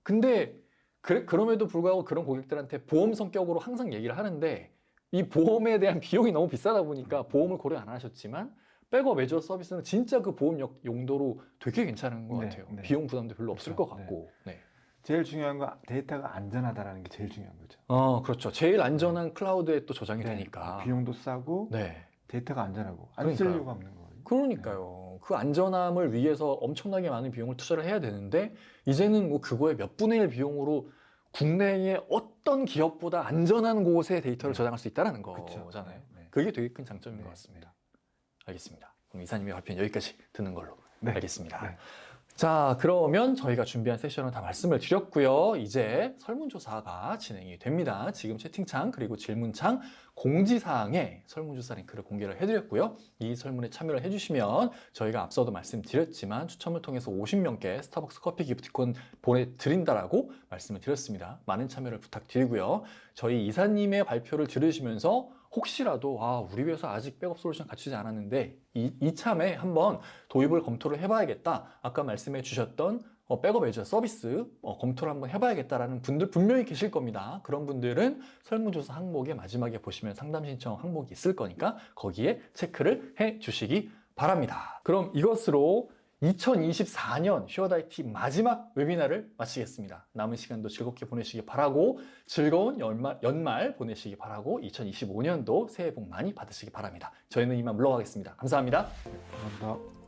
근데 그럼에도 불구하고 그런 고객들한테 보험 성격으로 항상 얘기를 하는데 이 보험에 대한 비용이 너무 비싸다 보니까 보험을 고려 안 하셨지만 백업 애저 서비스는 진짜 그 보험 용도로 되게 괜찮은 것 네, 같아요. 네. 비용 부담도 별로 없을 그렇죠. 것 같고. 네. 제일 중요한 건 데이터가 안전하다라는 게 제일 중요한 거죠. 그렇죠. 제일 안전한 클라우드에 또 저장이 네, 되니까. 비용도 싸고 네. 데이터가 안전하고 안 쓸 그러니까요. 이유가 없는 거예요. 그러니까요. 그 안전함을 위해서 엄청나게 많은 비용을 투자를 해야 되는데 이제는 뭐 그거의 몇 분의 1 비용으로 국내의 어떤 기업보다 안전한 곳에 데이터를 저장할 수 있다는 그쵸. 거잖아요. 네. 그게 되게 큰 장점인 네, 것 같습니다. 알겠습니다. 그럼 이사님의 발표는 여기까지 듣는 걸로. 네. 알겠습니다. 네. 자, 그러면 저희가 준비한 세션은 다 말씀을 드렸고요. 이제 설문조사가 진행이 됩니다. 지금 채팅창 그리고 질문창 공지사항에 설문조사 링크를 공개를 해드렸고요. 이 설문에 참여를 해주시면 저희가 앞서도 말씀드렸지만 추첨을 통해서 50명께 스타벅스 커피 기프티콘 보내드린다라고 말씀을 드렸습니다. 많은 참여를 부탁드리고요. 저희 이사님의 발표를 들으시면서 혹시라도 우리 회사 아직 백업 솔루션 갖추지 않았는데 이참에 한번 도입을 검토를 해봐야겠다. 아까 말씀해 주셨던 백업 애저 서비스 검토를 한번 해봐야겠다라는 분들 분명히 계실 겁니다. 그런 분들은 설문조사 항목의 마지막에 보시면 상담 신청 항목이 있을 거니까 거기에 체크를 해 주시기 바랍니다. 그럼 이것으로 2024년 슈어다이티 마지막 웨비나를 마치겠습니다. 남은 시간도 즐겁게 보내시기 바라고 즐거운 연말 보내시기 바라고 2025년도 새해 복 많이 받으시기 바랍니다. 저희는 이만 물러가겠습니다. 감사합니다. 감사합니다.